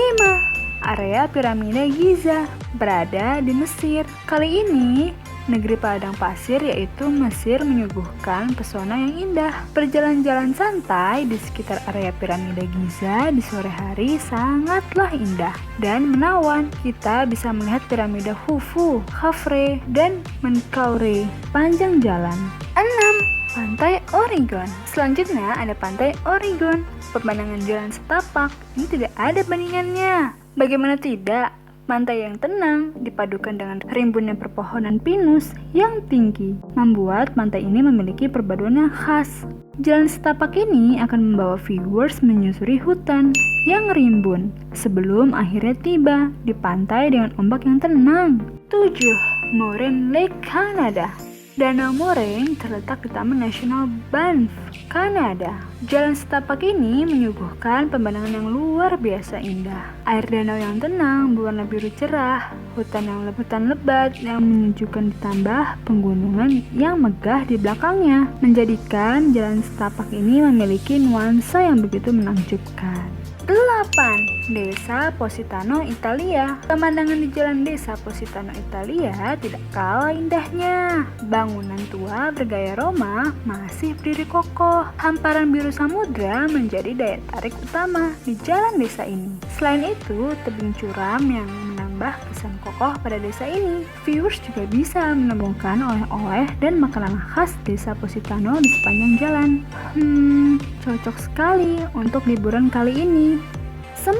Speaker 1: Area Piramida Giza berada di Mesir. Kali ini negeri padang pasir yaitu Mesir menyuguhkan pesona yang indah. Berjalan-jalan santai di sekitar area Piramida Giza di sore hari sangatlah indah dan menawan. Kita bisa melihat piramida Khufu, Khafre, dan Menkaure panjang jalan. 6. Pantai Oregon. Selanjutnya ada Pantai Oregon. Pemandangan jalan setapak ini tidak ada bandingannya. Bagaimana tidak? Pantai yang tenang dipadukan dengan rimbunnya perpohonan pinus yang tinggi membuat pantai ini memiliki perpaduan yang khas. Jalan setapak ini akan membawa viewers menyusuri hutan yang rimbun sebelum akhirnya tiba di pantai dengan ombak yang tenang. 7. Moraine Lake, Kanada. Danau Moraine terletak di Taman Nasional Banff, Kanada. Jalan setapak ini menyuguhkan pemandangan yang luar biasa indah. Air danau yang tenang berwarna biru cerah, hutan lebat yang menyejukkan ditambah pegunungan yang megah di belakangnya, menjadikan jalan setapak ini memiliki nuansa yang begitu menakjubkan. 8. Desa Positano, Italia. Pemandangan di jalan Desa Positano, Italia tidak kalah indahnya. Bangunan tua bergaya Roma masih berdiri kokoh. Hamparan biru samudra menjadi daya tarik utama di jalan desa ini. Selain itu, tebing curam yang menambah kesan kokoh pada desa ini. Viewers juga bisa menemukan oleh-oleh dan makanan khas Desa Positano di sepanjang jalan. Cocok sekali untuk liburan kali ini. 9.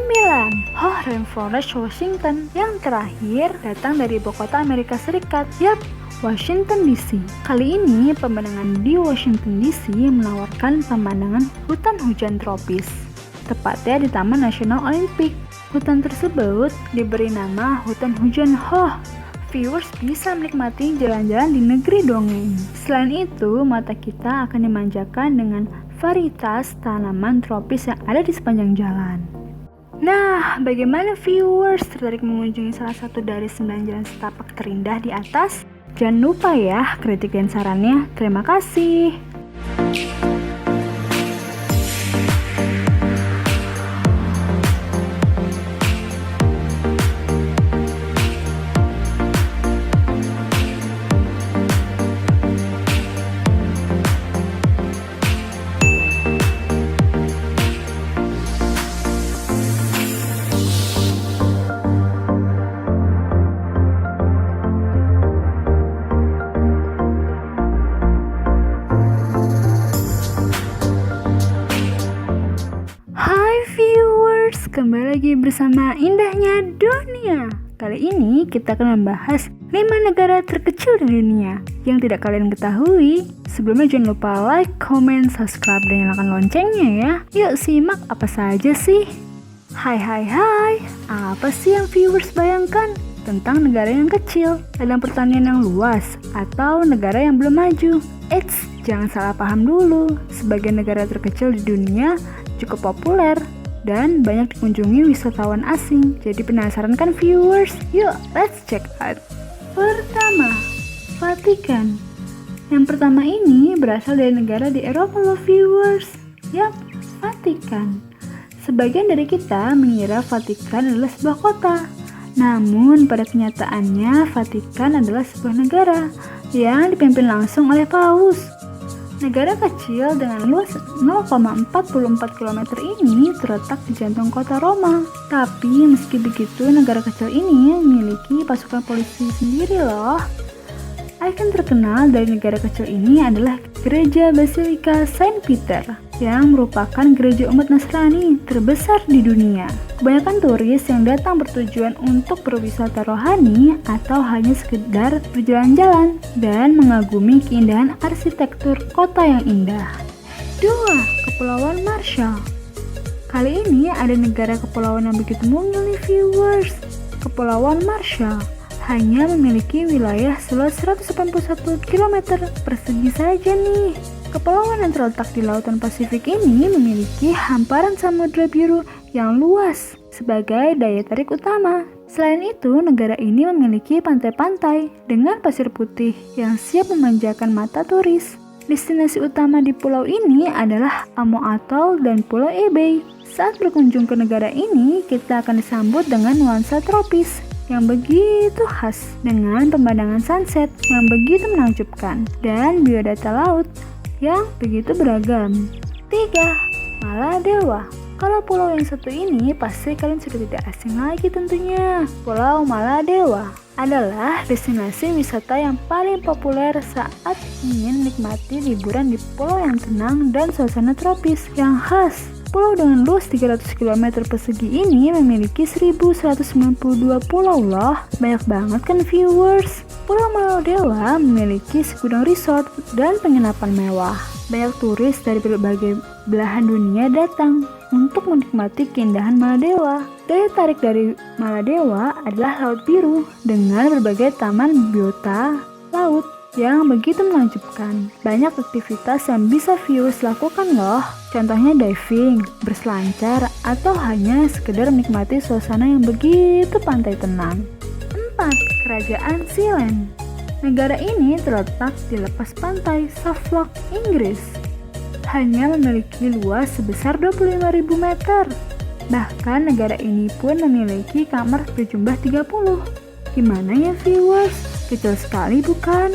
Speaker 1: Rainforest, Washington. Yang terakhir datang dari ibu kota Amerika Serikat. Yap, Washington DC. Kali ini pemandangan di Washington DC menawarkan pemandangan hutan hujan tropis, tepatnya di Taman Nasional Olimpik. Hutan tersebut diberi nama Hutan Hujan Hoh. Viewers bisa menikmati jalan-jalan di negeri dongeng. Selain itu, mata kita akan dimanjakan dengan varietas tanaman tropis yang ada di sepanjang jalan. Nah, bagaimana viewers tertarik mengunjungi salah satu dari 9 jalan setapak terindah di atas? Jangan lupa ya kritik dan sarannya. Terima kasih. Kembali lagi bersama Indahnya Dunia. Kali ini kita akan membahas 5 negara terkecil di dunia yang tidak kalian ketahui. Sebelumnya jangan lupa like, comment, subscribe, dan nyalakan loncengnya ya. Yuk simak apa saja sih. Hai, apa sih yang viewers bayangkan tentang negara yang kecil, dalam pertanian yang luas, atau negara yang belum maju? Eits, jangan salah paham dulu. Sebagai negara terkecil di dunia cukup populer dan banyak dikunjungi wisatawan asing. Jadi penasaran kan viewers? Yuk, let's check out. Pertama, Vatikan. Yang pertama ini berasal dari negara di Eropa loh viewers. Yap, Vatikan. Sebagian dari kita mengira Vatikan adalah sebuah kota. Namun pada kenyataannya Vatikan adalah sebuah negara yang dipimpin langsung oleh Paus. Negara kecil dengan luas 0,44 km ini terletak di jantung kota Roma. Tapi meski begitu, negara kecil ini memiliki pasukan polisi sendiri loh. Ikon terkenal dari negara kecil ini adalah Gereja Basilika Saint Peter yang merupakan gereja umat Nasrani terbesar di dunia. Kebanyakan turis yang datang bertujuan untuk berwisata rohani atau hanya sekedar berjalan-jalan dan mengagumi keindahan arsitektur kota yang indah. 2. Kepulauan Marshall. Kali ini ada negara kepulauan yang begitu mungil nih viewers. Kepulauan Marshall hanya memiliki wilayah seluas 181 km persegi saja nih. Kepulauan yang terletak di Lautan Pasifik ini memiliki hamparan samudra biru yang luas sebagai daya tarik utama. Selain itu, negara ini memiliki pantai-pantai dengan pasir putih yang siap memanjakan mata turis. Destinasi utama di pulau ini adalah Amo Atoll dan Pulau Ebey. Saat berkunjung ke negara ini, kita akan disambut dengan nuansa tropis yang begitu khas dengan pemandangan sunset yang begitu menakjubkan dan biodata laut yang begitu beragam. 3. Maladewa. Kalau pulau yang satu ini pasti kalian sudah tidak asing lagi tentunya. Pulau Maladewa adalah destinasi wisata yang paling populer saat ingin menikmati liburan di pulau yang tenang dan suasana tropis yang khas. Pulau dengan luas 300 km persegi ini memiliki 1192 pulau loh. Banyak banget kan viewers? Pulau Maladewa memiliki segudang resort dan penginapan mewah. Banyak turis dari berbagai belahan dunia datang untuk menikmati keindahan Maladewa. Daya tarik dari Maladewa adalah laut biru dengan berbagai taman biota laut yang begitu menakjubkan. Banyak aktivitas yang bisa viewers lakukan loh. Contohnya diving, berselancar, atau hanya sekedar menikmati suasana yang begitu pantai tenang. 4. Kerajaan Sealand. Negara ini terletak di lepas pantai Suffolk, Inggris. Hanya memiliki luas sebesar 25.000 meter. Bahkan negara ini pun memiliki kamar berjumlah 30. Gimana ya viewers? Kecil sekali bukan?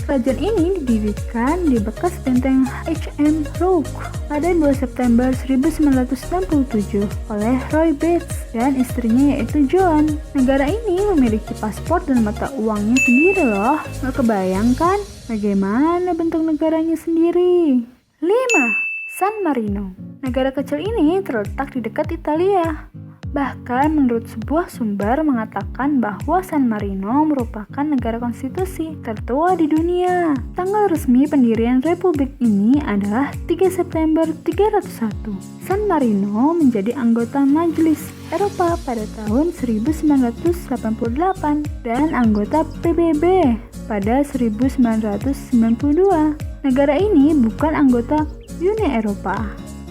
Speaker 1: Kerajaan ini didirikan di bekas benteng H.M. Rourke pada 2 September 1997 oleh Roy Bates dan istrinya yaitu Joan. Negara ini memiliki paspor dan mata uangnya sendiri loh. Gak kebayang kan bagaimana bentuk negaranya sendiri? 5. San Marino. Negara kecil ini terletak di dekat Italia. Bahkan menurut sebuah sumber mengatakan bahwa San Marino merupakan negara konstitusi tertua di dunia. Tanggal resmi pendirian republik ini adalah 3 September 301. San Marino menjadi anggota Majelis Eropa pada tahun 1988 dan anggota PBB pada 1992. Negara ini bukan anggota Uni Eropa,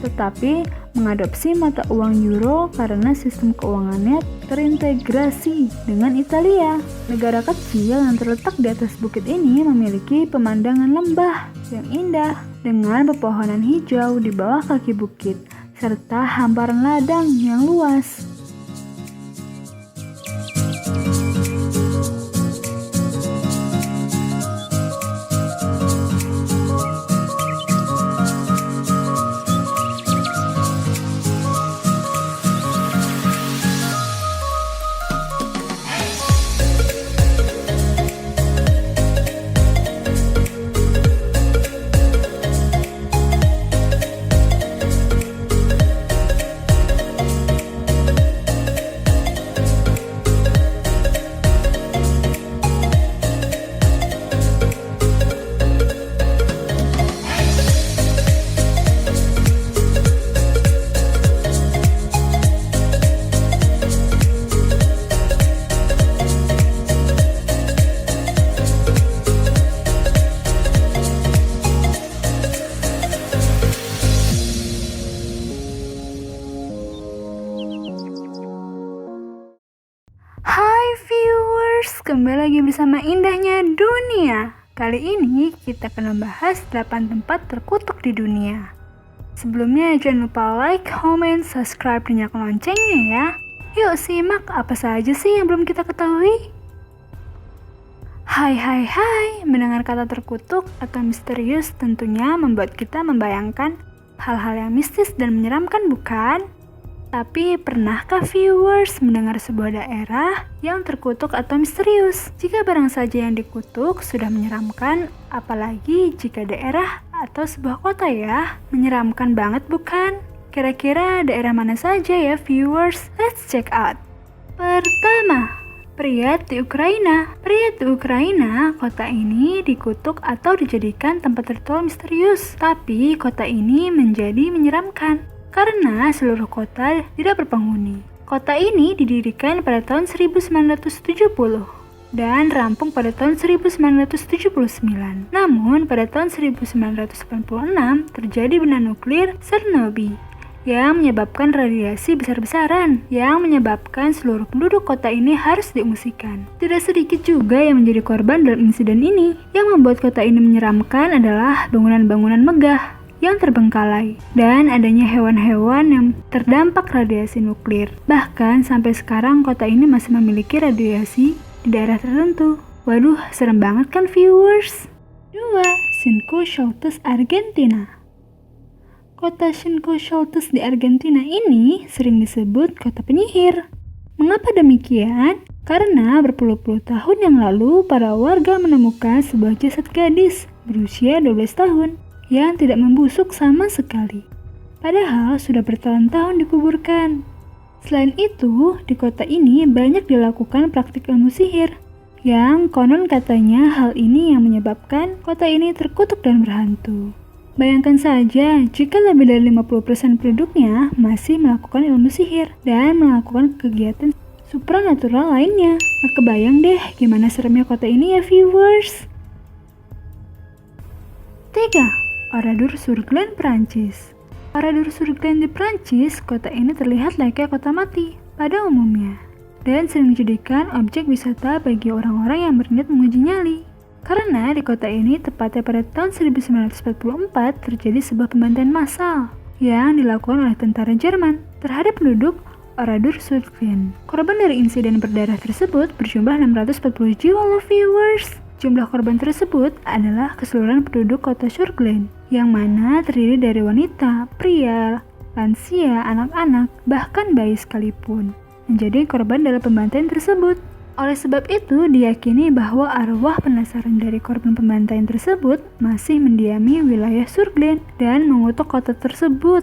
Speaker 1: tetapi mengadopsi mata uang euro karena sistem keuangannya terintegrasi dengan Italia. Negara kecil yang terletak di atas bukit ini memiliki pemandangan lembah yang indah dengan pepohonan hijau di bawah kaki bukit serta hamparan ladang yang luas. Hai viewers, kembali lagi bersama Indahnya Dunia. Kali ini kita akan membahas 8 tempat terkutuk di dunia. Sebelumnya jangan lupa like, comment, subscribe, dan nyalakan loncengnya ya. Yuk simak apa saja sih yang belum kita ketahui. Hai, mendengar kata terkutuk atau misterius tentunya membuat kita membayangkan hal-hal yang mistis dan menyeramkan, bukan? Tapi pernahkah viewers mendengar sebuah daerah yang terkutuk atau misterius? Jika barang saja yang dikutuk sudah menyeramkan, apalagi jika daerah atau sebuah kota ya? Menyeramkan banget bukan? Kira-kira daerah mana saja ya viewers? Let's check out. Pertama, Pripyat di Ukraina. Pripyat di Ukraina, kota ini dikutuk atau dijadikan tempat ritual misterius. Tapi kota ini menjadi menyeramkan karena seluruh kota tidak berpenghuni. Kota ini didirikan pada tahun 1970 dan rampung pada tahun 1979. Namun pada tahun 1986 terjadi bencana nuklir Chernobyl yang menyebabkan radiasi besar-besaran yang menyebabkan seluruh penduduk kota ini harus diungsikan. Tidak sedikit juga yang menjadi korban dalam insiden ini. Yang membuat kota ini menyeramkan adalah bangunan-bangunan megah yang terbengkalai dan adanya hewan-hewan yang terdampak radiasi nuklir. Bahkan sampai sekarang kota ini masih memiliki radiasi di daerah tertentu. Waduh, serem banget kan viewers? 2. Cinco Chautos, Argentina. Kota Cinco Chautos di Argentina ini sering disebut kota penyihir. Mengapa demikian? Karena berpuluh-puluh tahun yang lalu para warga menemukan sebuah jasad gadis berusia 12 tahun yang tidak membusuk sama sekali, padahal sudah bertahun-tahun dikuburkan. Selain itu, di kota ini banyak dilakukan praktik ilmu sihir, yang konon katanya hal ini yang menyebabkan kota ini terkutuk dan berhantu. Bayangkan saja jika lebih dari 50% penduduknya masih melakukan ilmu sihir dan melakukan kegiatan supranatural lainnya. Gak kebayang deh gimana seremnya kota ini ya viewers. 3. Oradour-sur-Glane, Prancis. Oradour-sur-Glane di Prancis, kota ini terlihat layaknya kota mati pada umumnya dan sering dijadikan objek wisata bagi orang-orang yang berniat menguji nyali. Karena di kota ini tepatnya pada tahun 1944 terjadi sebuah pembantaian massal yang dilakukan oleh tentara Jerman terhadap penduduk Oradour-sur-Glane. Korban dari insiden berdarah tersebut berjumlah 640 jiwa loh viewers. Jumlah korban tersebut adalah keseluruhan penduduk kota Sur-Glane, yang mana terdiri dari wanita, pria, lansia, anak-anak, bahkan bayi sekalipun, menjadi korban dalam pembantaian tersebut. Oleh sebab itu, diyakini bahwa arwah penasaran dari korban pembantaian tersebut masih mendiami wilayah Sur-Glane dan mengutuk kota tersebut.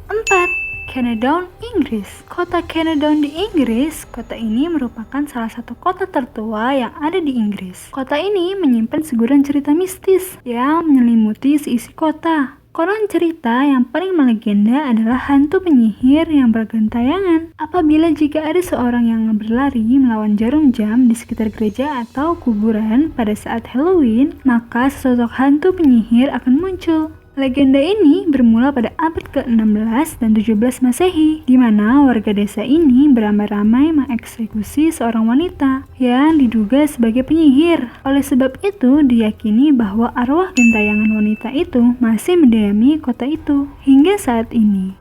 Speaker 1: 4. Caledon, Inggris. Kota Caledon di Inggris, kota ini merupakan salah satu kota tertua yang ada di Inggris. Kota ini menyimpan seguran cerita mistis yang menyelimuti seisi kota. Konon cerita yang paling melegenda adalah hantu penyihir yang bergentayangan. Apabila jika ada seorang yang berlari melawan jarum jam di sekitar gereja atau kuburan pada saat Halloween, maka sesosok hantu penyihir akan muncul Legenda ini bermula pada abad ke-16 dan 17 Masehi, di mana warga desa ini beramai-ramai mengeksekusi seorang wanita yang diduga sebagai penyihir. Oleh sebab itu, diyakini bahwa arwah gentayangan wanita itu masih mendiami kota itu hingga saat ini.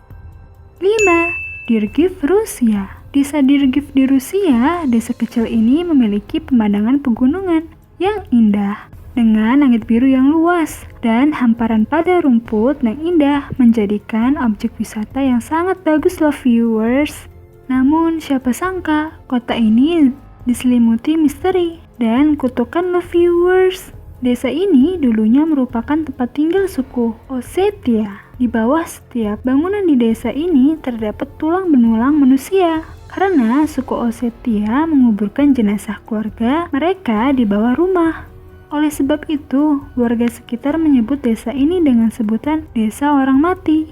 Speaker 1: 5. Dirgiv, Rusia. Desa Dirgiv di Rusia, desa kecil ini memiliki pemandangan pegunungan yang indah dengan langit biru yang luas dan hamparan pada rumput yang indah menjadikan objek wisata yang sangat bagus loh viewers. Namun siapa sangka kota ini diselimuti misteri dan kutukan loh viewers. Desa ini dulunya merupakan tempat tinggal suku Osetia. Di bawah setiap bangunan di desa ini terdapat tulang benulang manusia. Karena suku Osetia menguburkan jenazah keluarga mereka di bawah rumah. Oleh sebab itu, warga sekitar menyebut desa ini dengan sebutan desa orang mati.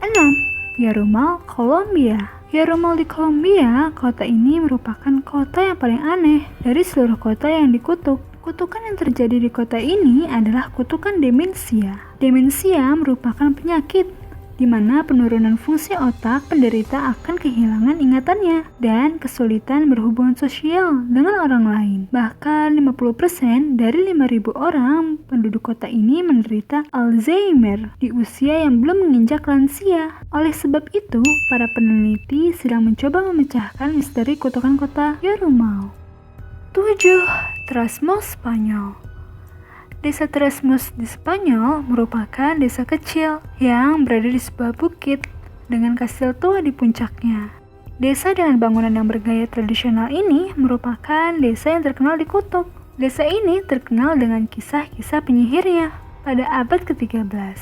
Speaker 1: 6. Yarumal, Kolombia. Yarumal di Kolombia, kota ini merupakan kota yang paling aneh dari seluruh kota yang dikutuk. Kutukan yang terjadi di kota ini adalah kutukan demensia. Demensia merupakan penyakit di mana penurunan fungsi otak penderita akan kehilangan ingatannya dan kesulitan berhubungan sosial dengan orang lain. Bahkan 50% dari 5.000 orang penduduk kota ini menderita Alzheimer di usia yang belum menginjak lansia. Oleh sebab itu, para peneliti sedang mencoba memecahkan misteri kutukan kota Yarumal. 7. Trasmos, Spanyol. Desa Trasmos di Spanyol merupakan desa kecil yang berada di sebuah bukit dengan kastil tua di puncaknya. Desa dengan bangunan yang bergaya tradisional ini merupakan desa yang terkenal di kutub. Desa ini terkenal dengan kisah-kisah penyihirnya pada abad ke-13.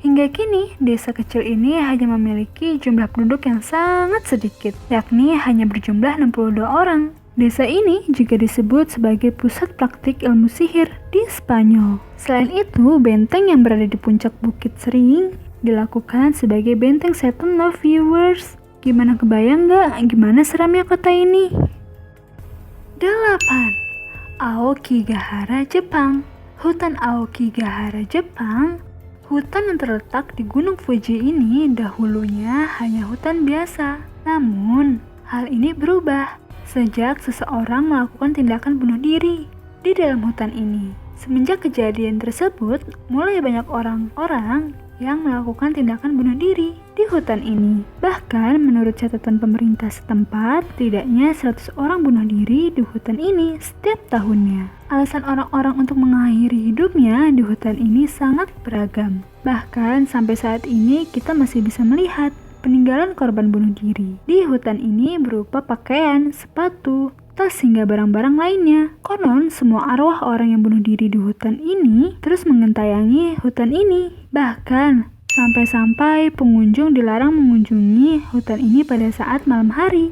Speaker 1: Hingga kini, desa kecil ini hanya memiliki jumlah penduduk yang sangat sedikit, yakni hanya berjumlah 62 orang. Desa ini juga disebut sebagai pusat praktik ilmu sihir di Spanyol. Selain itu, benteng yang berada di puncak bukit sering dilakukan sebagai benteng setan loh viewers. Gimana kebayang nggak gimana seramnya kota ini? 8. Aokigahara, Jepang. Hutan Aokigahara, Jepang. Hutan yang terletak di Gunung Fuji ini dahulunya hanya hutan biasa. Namun, hal ini berubah sejak seseorang melakukan tindakan bunuh diri di dalam hutan ini. Semenjak kejadian tersebut, mulai banyak orang-orang yang melakukan tindakan bunuh diri di hutan ini. Bahkan menurut catatan pemerintah setempat, tidaknya 100 orang bunuh diri di hutan ini setiap tahunnya. Alasan orang-orang untuk mengakhiri hidupnya di hutan ini sangat beragam. Bahkan sampai saat ini kita masih bisa melihat peninggalan korban bunuh diri di hutan ini berupa pakaian, sepatu, tas hingga barang-barang lainnya. Konon semua arwah orang yang bunuh diri di hutan ini terus mengentayangi hutan ini. Bahkan sampai-sampai pengunjung dilarang mengunjungi hutan ini pada saat malam hari.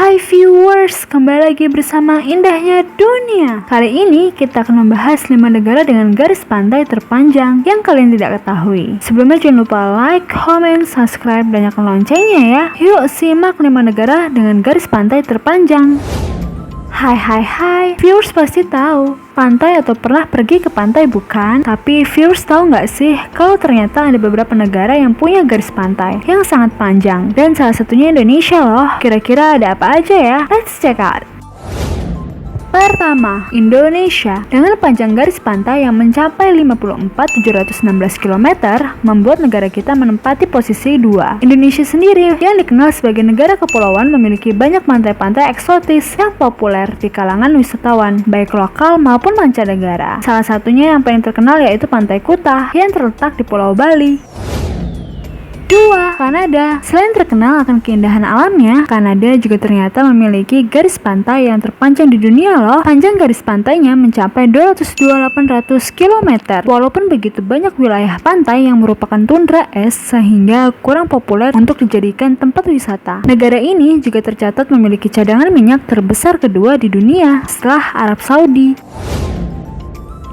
Speaker 1: Hai viewers, kembali lagi bersama Indahnya Dunia. Kali ini kita akan membahas 5 negara dengan garis pantai terpanjang yang kalian tidak ketahui. Sebelumnya jangan lupa like, comment, subscribe, dan nyalakan loncengnya ya. Yuk simak 5 negara dengan garis pantai terpanjang. Hai, viewers pasti tahu pantai atau pernah pergi ke pantai bukan? Tapi viewers tahu nggak sih kalau ternyata ada beberapa negara yang punya garis pantai yang sangat panjang dan salah satunya Indonesia loh. Kira-kira ada apa aja ya? Let's check out. Pertama, Indonesia dengan panjang garis pantai yang mencapai 54.716 km membuat negara kita menempati posisi 2. Indonesia sendiri yang dikenal sebagai negara kepulauan memiliki banyak pantai-pantai eksotis yang populer di kalangan wisatawan baik lokal maupun mancanegara. Salah satunya yang paling terkenal yaitu Pantai Kuta yang terletak di Pulau Bali. 2. Kanada. Selain terkenal akan keindahan alamnya, Kanada juga ternyata memiliki garis pantai yang terpanjang di dunia loh. Panjang garis pantainya mencapai 202.800 km. Walaupun begitu banyak wilayah pantai yang merupakan tundra es sehingga kurang populer untuk dijadikan tempat wisata. Negara ini juga tercatat memiliki cadangan minyak terbesar kedua di dunia setelah Arab Saudi.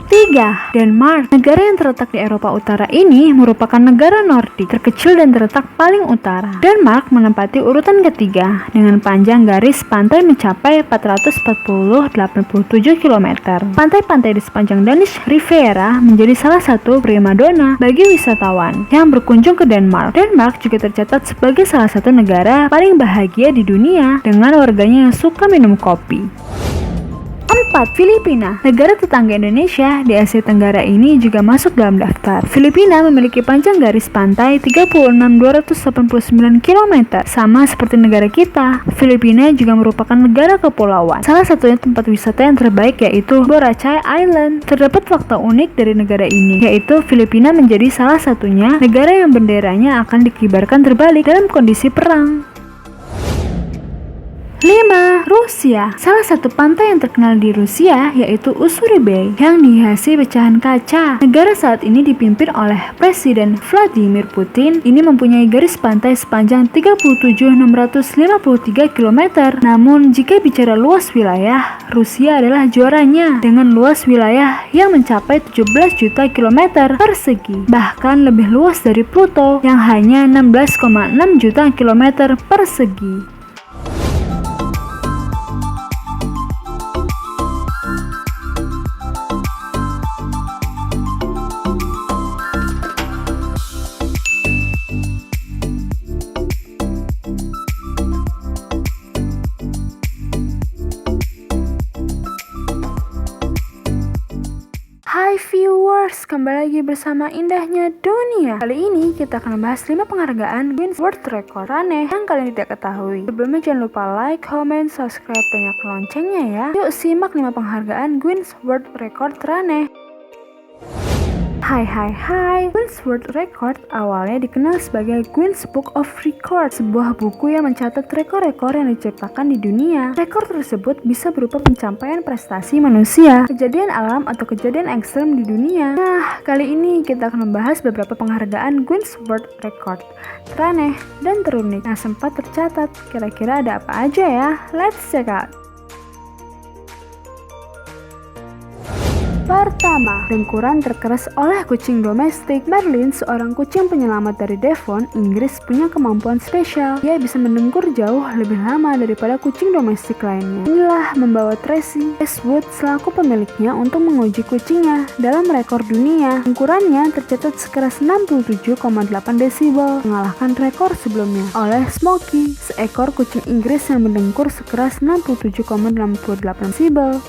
Speaker 1: 3. Denmark. Negara yang terletak di Eropa Utara ini merupakan negara Nordik terkecil dan terletak paling utara. Denmark menempati urutan ketiga dengan panjang garis pantai mencapai 487 km. Pantai-pantai di sepanjang Danish Riviera menjadi salah satu primadona bagi wisatawan yang berkunjung ke Denmark. Denmark juga tercatat sebagai salah satu negara paling bahagia di dunia dengan warganya yang suka minum kopi. 4. Filipina. Negara tetangga Indonesia di Asia Tenggara ini juga masuk dalam daftar. Filipina memiliki panjang garis pantai 36.289 km. Sama seperti negara kita, Filipina juga merupakan negara kepulauan. Salah satunya tempat wisata yang terbaik yaitu Boracay Island. Terdapat fakta unik dari negara ini, yaitu Filipina menjadi salah satunya negara yang benderanya akan dikibarkan terbalik dalam kondisi perang. 5. Rusia. Salah satu pantai yang terkenal di Rusia yaitu Ussuri Bay yang dihiasi pecahan kaca. Negara saat ini dipimpin oleh Presiden Vladimir Putin. Ini mempunyai garis pantai sepanjang 37.653 km. Namun jika bicara luas wilayah, Rusia adalah juaranya dengan luas wilayah yang mencapai 17 juta kilometer persegi. Bahkan lebih luas dari Pluto yang hanya 16,6 juta kilometer persegi. Hai viewers, kembali lagi bersama Indahnya Dunia. Kali ini kita akan membahas 5 penghargaan Guinness World Record aneh yang kalian tidak ketahui. Sebelumnya jangan lupa like, comment, subscribe, dan nyalakan loncengnya ya. Yuk simak 5 penghargaan Guinness World Record teraneh. Hai, Guinness World Record awalnya dikenal sebagai Guinness Book of Records, sebuah buku yang mencatat rekor-rekor yang diciptakan di dunia. Rekor tersebut bisa berupa pencapaian prestasi manusia, kejadian alam, atau kejadian ekstrem di dunia. Nah, kali ini kita akan membahas beberapa penghargaan Guinness World Record teraneh dan terunik yang sempat tercatat. Kira-kira ada apa aja ya? Let's check out. Pertama, dengkuran terkeras oleh kucing domestik. Merlin, seorang kucing penyelamat dari Devon, Inggris, punya kemampuan spesial. Dia bisa mendengkur jauh lebih lama daripada kucing domestik lainnya. Inilah membawa Tracy Eastwood selaku pemiliknya untuk menguji kucingnya dalam rekor dunia. Dengkurannya tercatat sekeras 67,8 desibel, mengalahkan rekor sebelumnya oleh Smokey, seekor kucing Inggris yang mendengkur sekeras 67,68 desibel.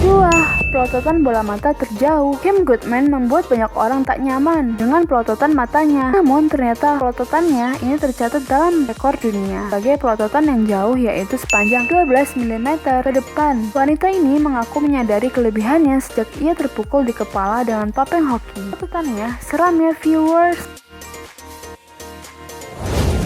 Speaker 1: 2. Pelototan bola mata terjauh. Kim Goodman membuat banyak orang tak nyaman dengan pelototan matanya. Namun ternyata pelototannya ini tercatat dalam rekor dunia sebagai pelototan yang jauh, yaitu sepanjang 12 mm ke depan. Wanita ini mengaku menyadari kelebihannya sejak ia terpukul di kepala dengan topeng hoki. Pelototannya seram ya viewers.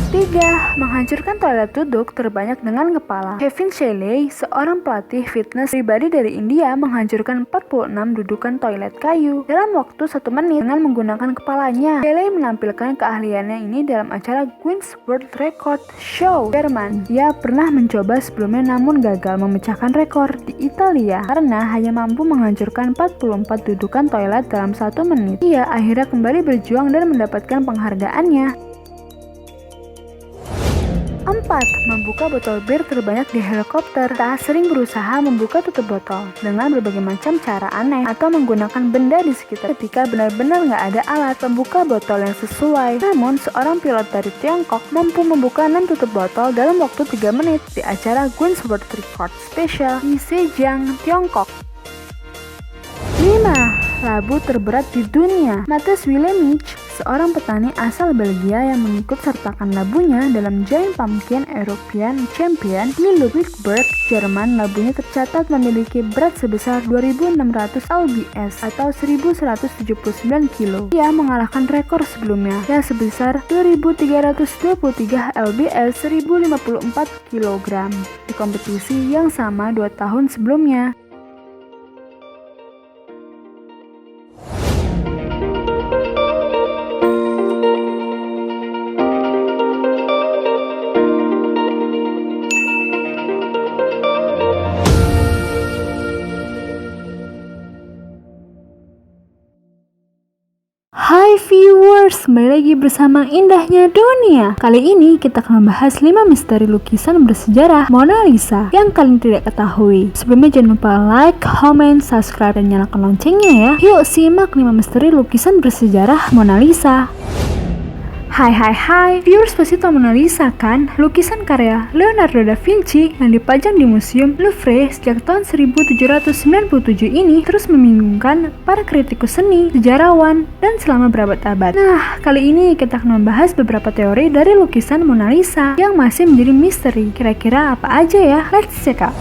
Speaker 1: 3. Menghancurkan toilet duduk terbanyak dengan kepala. Kevin Shelley, seorang pelatih fitness pribadi dari India, menghancurkan 46 dudukan toilet kayu dalam waktu 1 menit dengan menggunakan kepalanya. Shelley menampilkan keahliannya ini dalam acara Guinness World Record Show Jerman. Ia pernah mencoba sebelumnya namun gagal memecahkan rekor di Italia karena hanya mampu menghancurkan 44 dudukan toilet dalam 1 menit. Ia akhirnya kembali berjuang dan mendapatkan penghargaannya. 4. Membuka botol bir terbanyak di helikopter. Kita sering berusaha membuka tutup botol dengan berbagai macam cara aneh atau menggunakan benda di sekitar ketika benar-benar nggak ada alat pembuka botol yang sesuai. Namun, seorang pilot dari Tiongkok mampu membuka 6 tutup botol dalam waktu 3 menit di acara Guinness World Record Special di Zhejiang, Tiongkok. 5. Labu terberat di dunia. Matthijs Willemij, seorang petani asal Belgia yang mengikut sertakan labunya dalam Giant Pumpkin European Champion di Ludwigsburg, Jerman. Labunya tercatat memiliki berat sebesar 2.600 lbs atau 1.179 kilo. Ia mengalahkan rekor sebelumnya yang sebesar 2.323 lbs 1.054 kg di kompetisi yang sama 2 tahun sebelumnya. Hai viewers, kembali lagi bersama Indahnya Dunia. Kali ini kita akan membahas 5 misteri lukisan bersejarah Mona Lisa yang kalian tidak ketahui. Sebelumnya jangan lupa like, comment, subscribe, dan nyalakan loncengnya ya. Yuk simak 5 misteri lukisan bersejarah Mona Lisa. Hai, viewers pasti tahu Mona Lisa kan? Lukisan karya Leonardo da Vinci yang dipajang di Museum Louvre sejak tahun 1797 ini terus membingungkan para kritikus seni, sejarawan, dan selama berabad-abad. Nah, kali ini kita akan membahas beberapa teori dari lukisan Mona Lisa yang masih menjadi misteri. Kira-kira apa aja ya? Let's check out.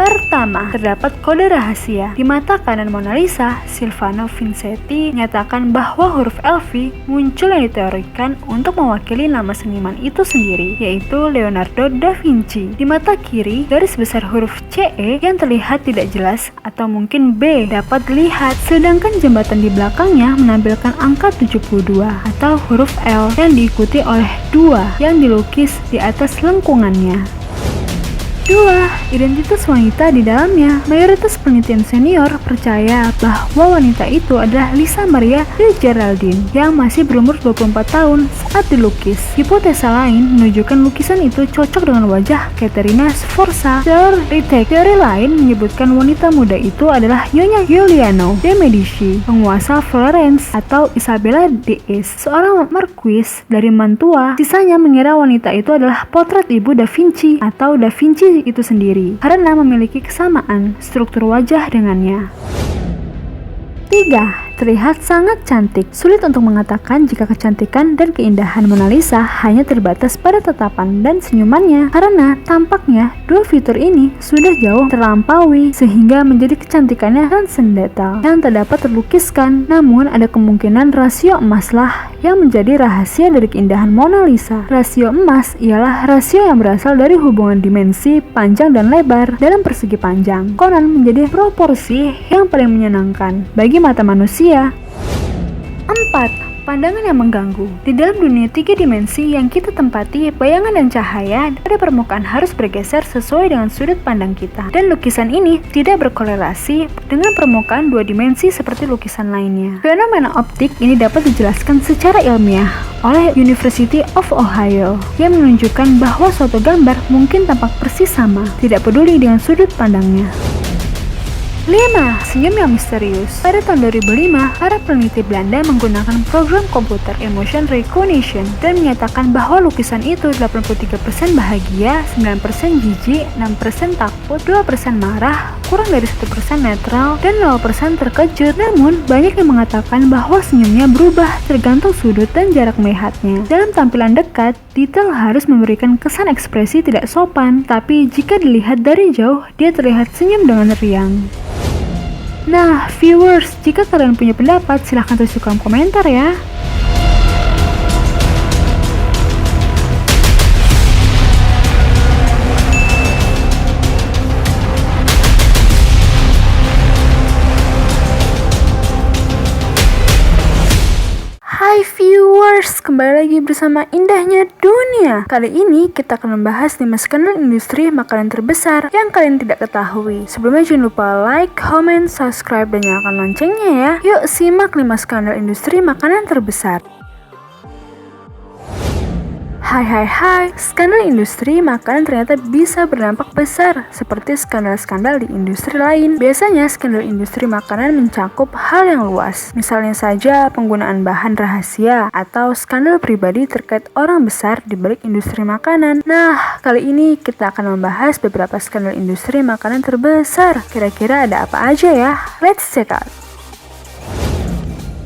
Speaker 1: Pertama, terdapat kode rahasia. Di mata kanan Mona Lisa, Silvano Vincetti menyatakan bahwa huruf LV muncul yang diteorikan untuk mewakili nama seniman itu sendiri, yaitu Leonardo da Vinci. Di mata kiri, garis besar huruf CE yang terlihat tidak jelas atau mungkin B dapat dilihat, sedangkan jembatan di belakangnya menampilkan angka 72 atau huruf L yang diikuti oleh 2 yang dilukis di atas lengkungannya. 2. Identitas wanita di dalamnya. Mayoritas penelitian senior percaya bahwa wanita itu adalah Lisa Maria de Geraldine yang masih berumur 24 tahun saat dilukis. Hipotesa lain menunjukkan lukisan itu cocok dengan wajah Caterina Sforza. Teori lain menyebutkan wanita muda itu adalah Nyonya Giuliano de Medici, penguasa Florence, atau Isabella d'Este, seorang marquis dari Mantua. Sisanya mengira wanita itu adalah potret ibu Da Vinci atau Da Vinci itu sendiri karena memiliki kesamaan struktur wajah dengannya. 3. Terlihat sangat cantik. Sulit untuk mengatakan jika kecantikan dan keindahan Mona Lisa hanya terbatas pada tatapan dan senyumannya, karena tampaknya dua fitur ini sudah jauh terlampaui sehingga menjadi kecantikannya transcendental yang tak dapat terlukiskan. Namun ada kemungkinan rasio emaslah yang menjadi rahasia dari keindahan Mona Lisa. Rasio emas ialah rasio yang berasal dari hubungan dimensi panjang dan lebar dalam persegi panjang. Konon menjadi proporsi yang paling menyenangkan bagi mata manusia. 4. Pandangan yang mengganggu. Di dalam dunia 3 dimensi yang kita tempati, bayangan dan cahaya pada permukaan harus bergeser sesuai dengan sudut pandang kita. Dan lukisan ini tidak berkorelasi dengan permukaan 2 dimensi seperti lukisan lainnya. Fenomena optik ini dapat dijelaskan secara ilmiah oleh University of Ohio yang menunjukkan bahwa suatu gambar mungkin tampak persis sama, tidak peduli dengan sudut pandangnya. 5. Senyum yang misterius. Pada tahun 2005, para peneliti Belanda menggunakan program komputer emotion recognition dan menyatakan bahwa lukisan itu 83% bahagia, 9% jijik, 6% takut, 2% marah, kurang dari 1% netral, dan 0% terkejut. Namun, banyak yang mengatakan bahwa senyumnya berubah tergantung sudut dan jarak melihatnya. Dalam tampilan dekat, detail harus memberikan kesan ekspresi tidak sopan, tapi jika dilihat dari jauh, dia terlihat senyum dengan riang. Nah, viewers, jika kalian punya pendapat, silahkan tulis di kolom komentar ya. Hai viewers, kembali lagi bersama Indahnya Dunia. Kali ini kita akan membahas 5 skandal industri makanan terbesar yang kalian tidak ketahui. Sebelumnya jangan lupa like, comment, subscribe, dan nyalakan loncengnya ya. Yuk simak 5 skandal industri makanan terbesar. Hai, skandal industri makanan ternyata bisa berdampak besar seperti skandal-skandal di industri lain. Biasanya skandal industri makanan mencakup hal yang luas, misalnya saja penggunaan bahan rahasia atau skandal pribadi terkait orang besar di balik industri makanan. Nah, kali ini kita akan membahas beberapa skandal industri makanan terbesar. Kira-kira ada apa aja ya? Let's check out.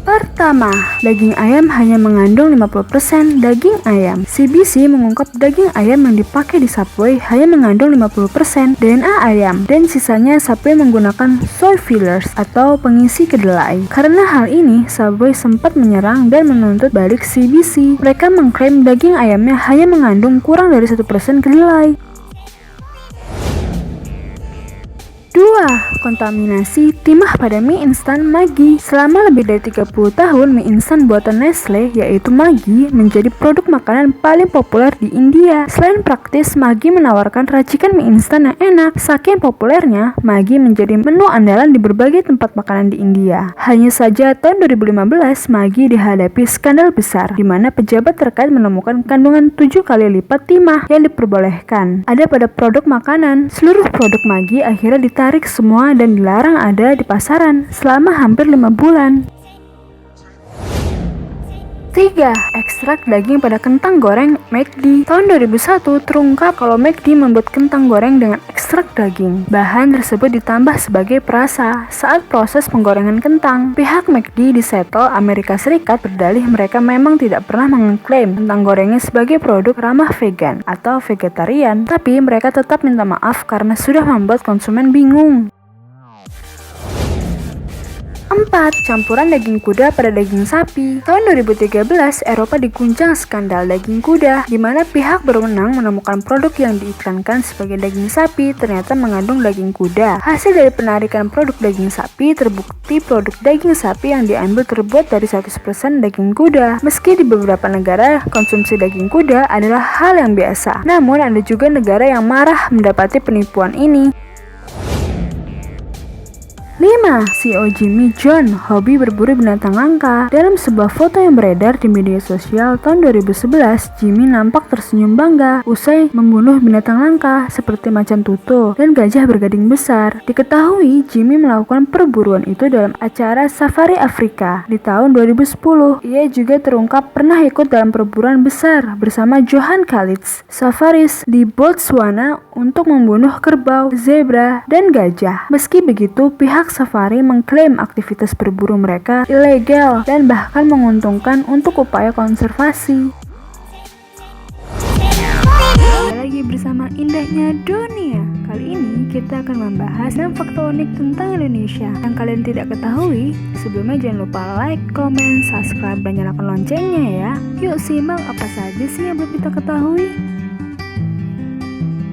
Speaker 1: Pertama, daging ayam hanya mengandung 50% daging ayam. CBC mengungkap daging ayam yang dipakai di Subway hanya mengandung 50% DNA ayam dan sisanya Subway menggunakan soy fillers atau pengisi kedelai. Karena hal ini, Subway sempat menyerang dan menuntut balik CBC. Mereka mengklaim daging ayamnya hanya mengandung kurang dari 1% kedelai. 2. Kontaminasi timah pada mie instan Maggi. Selama lebih dari 30 tahun, mie instan buatan Nestle, yaitu Maggi, menjadi produk makanan paling populer di India. Selain praktis, Maggi menawarkan racikan mie instan yang enak. Saking populernya, Maggi menjadi menu andalan di berbagai tempat makanan di India. Hanya saja tahun 2015, Maggi dihadapi skandal besar, di mana pejabat terkait menemukan kandungan 7 kali lipat timah yang diperbolehkan ada pada produk makanan. Seluruh produk Maggi akhirnya ditarik semua dan dilarang ada di pasaran selama hampir 5 bulan. 3. Ekstrak daging pada kentang goreng McD. Tahun 2001 terungkap kalau McD membuat kentang goreng dengan ekstrak daging. Bahan tersebut ditambah sebagai perasa saat proses penggorengan kentang. Pihak McD di Seattle, Amerika Serikat berdalih mereka memang tidak pernah mengklaim kentang gorengnya sebagai produk ramah vegan atau vegetarian, tapi mereka tetap minta maaf karena sudah membuat konsumen bingung. 4. Campuran daging kuda pada daging sapi. Tahun 2013, Eropa diguncang skandal daging kuda, di mana pihak berwenang menemukan produk yang diiklankan sebagai daging sapi ternyata mengandung daging kuda. Hasil dari penarikan produk daging sapi, terbukti produk daging sapi yang diambil terbuat dari 100% daging kuda. Meski di beberapa negara, konsumsi daging kuda adalah hal yang biasa, namun ada juga negara yang marah mendapati penipuan ini. 5. CEO Jimmy John hobi berburu binatang langka. Dalam sebuah foto yang beredar di media sosial tahun 2011, Jimmy nampak tersenyum bangga usai membunuh binatang langka seperti macan tutul dan gajah bergading besar. Diketahui Jimmy melakukan perburuan itu dalam acara Safari Afrika di tahun 2010. Ia juga terungkap pernah ikut dalam perburuan besar bersama Johan Kalitz Safaris di Botswana untuk membunuh kerbau, zebra, dan gajah. Meski begitu, pihak Safari mengklaim aktivitas berburu mereka ilegal dan bahkan menguntungkan untuk upaya konservasi. Kembali lagi bersama Indahnya Dunia. Kali ini kita akan membahas 6 fakta unik tentang Indonesia yang kalian tidak ketahui. Sebelumnya jangan lupa like, komen, subscribe, dan nyalakan loncengnya ya. Yuk simak apa saja sih yang belum kita ketahui.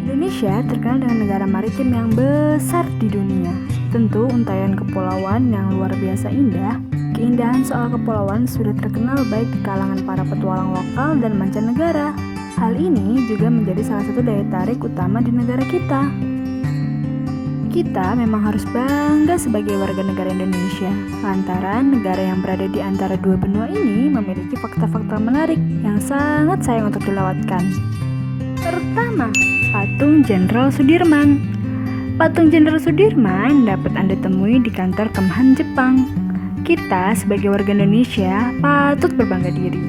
Speaker 1: Indonesia terkenal dengan negara maritim yang besar di dunia. Tentu untayan kepulauan yang luar biasa indah. Keindahan soal kepulauan sudah terkenal baik di kalangan para petualang lokal dan mancanegara. Hal ini juga menjadi salah satu daya tarik utama di negara kita. Kita memang harus bangga sebagai warga negara Indonesia, lantaran negara yang berada di antara dua benua ini memiliki fakta-fakta menarik yang sangat sayang untuk dilewatkan. Pertama, patung Jenderal Sudirman. Patung Jenderal Sudirman dapat Anda temui di kantor Kemhan Jepang. Kita sebagai warga Indonesia patut berbangga diri.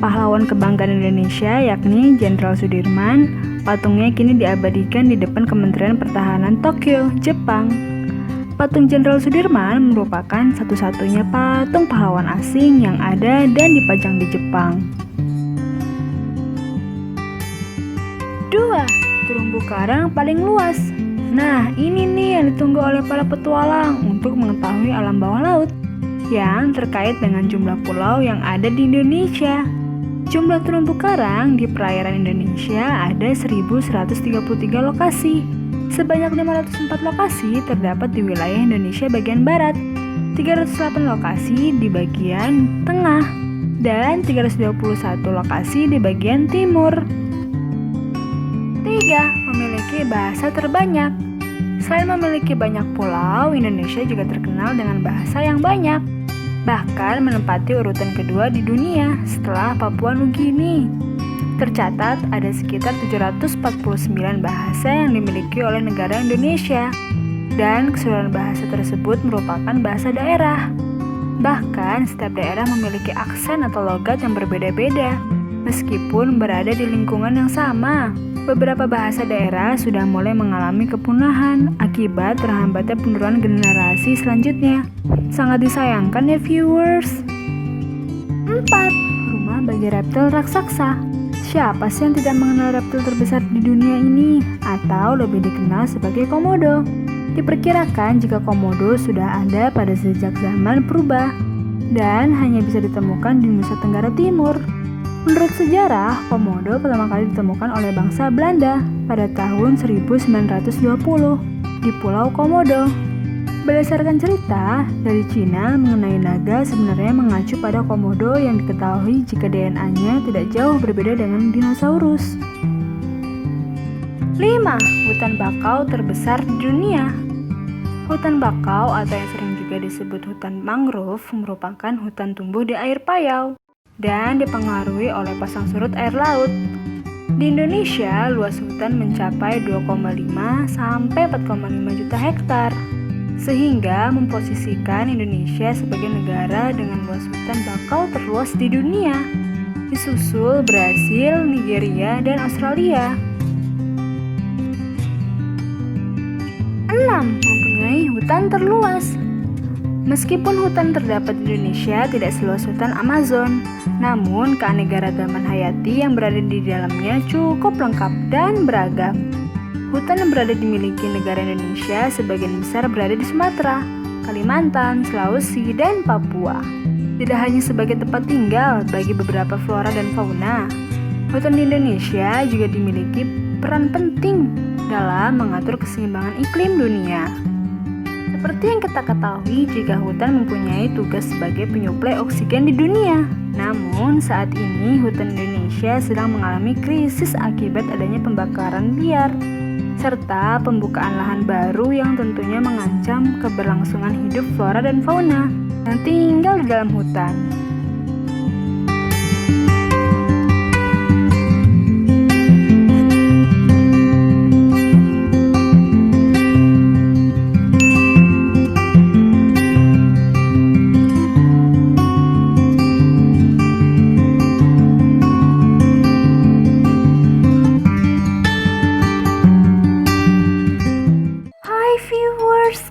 Speaker 1: Pahlawan kebanggaan Indonesia yakni Jenderal Sudirman, patungnya kini diabadikan di depan Kementerian Pertahanan Tokyo, Jepang. Patung Jenderal Sudirman merupakan satu-satunya patung pahlawan asing yang ada dan dipajang di Jepang. 2. Terumbu karang paling luas. Nah, ini nih yang ditunggu oleh para petualang untuk mengetahui alam bawah laut yang terkait dengan jumlah pulau yang ada di Indonesia. Jumlah terumbu karang di perairan Indonesia ada 1.133 lokasi. Sebanyak 504 lokasi terdapat di wilayah Indonesia bagian barat, 308 lokasi di bagian tengah, dan 321 lokasi di bagian timur. 3. Memiliki bahasa terbanyak. Selain memiliki banyak pulau, Indonesia juga terkenal dengan bahasa yang banyak. Bahkan menempati urutan kedua di dunia setelah Papua Nugini. Tercatat ada sekitar 749 bahasa yang dimiliki oleh negara Indonesia. Dan keseluruhan bahasa tersebut merupakan bahasa daerah. Bahkan setiap daerah memiliki aksen atau logat yang berbeda-beda, meskipun berada di lingkungan yang sama. Beberapa bahasa daerah sudah mulai mengalami kepunahan akibat terhambatnya penurunan generasi selanjutnya. Sangat disayangkan ya viewers. sebagai reptil raksasa. Siapa sih yang tidak mengenal reptil terbesar di dunia ini? Atau lebih dikenal sebagai komodo. Diperkirakan jika komodo sudah ada pada sejak zaman purba dan hanya bisa ditemukan di Nusa Tenggara Timur. Menurut sejarah, komodo pertama kali ditemukan oleh bangsa Belanda pada tahun 1920 di Pulau Komodo. Berdasarkan cerita dari Cina mengenai naga sebenarnya mengacu pada komodo yang diketahui jika DNA-nya tidak jauh berbeda dengan dinosaurus. 5. Hutan bakau terbesar di dunia. Hutan bakau atau yang sering juga disebut hutan mangrove merupakan hutan tumbuh di air payau dan dipengaruhi oleh pasang surut air laut. Di Indonesia, luas hutan mencapai 2,5 sampai 4,5 juta hektar, sehingga memposisikan Indonesia sebagai negara dengan luas hutan bakau terluas di dunia, disusul Brasil, Nigeria, dan Australia. 6. Mempunyai hutan terluas. Meskipun hutan terdapat di Indonesia tidak seluas hutan Amazon, namun keanekaragaman hayati yang berada di dalamnya cukup lengkap dan beragam. Hutan yang berada dimiliki negara Indonesia sebagian besar berada di Sumatera, Kalimantan, Sulawesi, dan Papua. Tidak hanya sebagai tempat tinggal bagi beberapa flora dan fauna, hutan di Indonesia juga dimiliki peran penting dalam mengatur keseimbangan iklim dunia. Seperti yang kita ketahui jika hutan mempunyai tugas sebagai penyuplai oksigen di dunia. Namun saat ini hutan Indonesia sedang mengalami krisis akibat adanya pembakaran liar serta pembukaan lahan baru yang tentunya mengancam keberlangsungan hidup flora dan fauna yang tinggal di dalam hutan.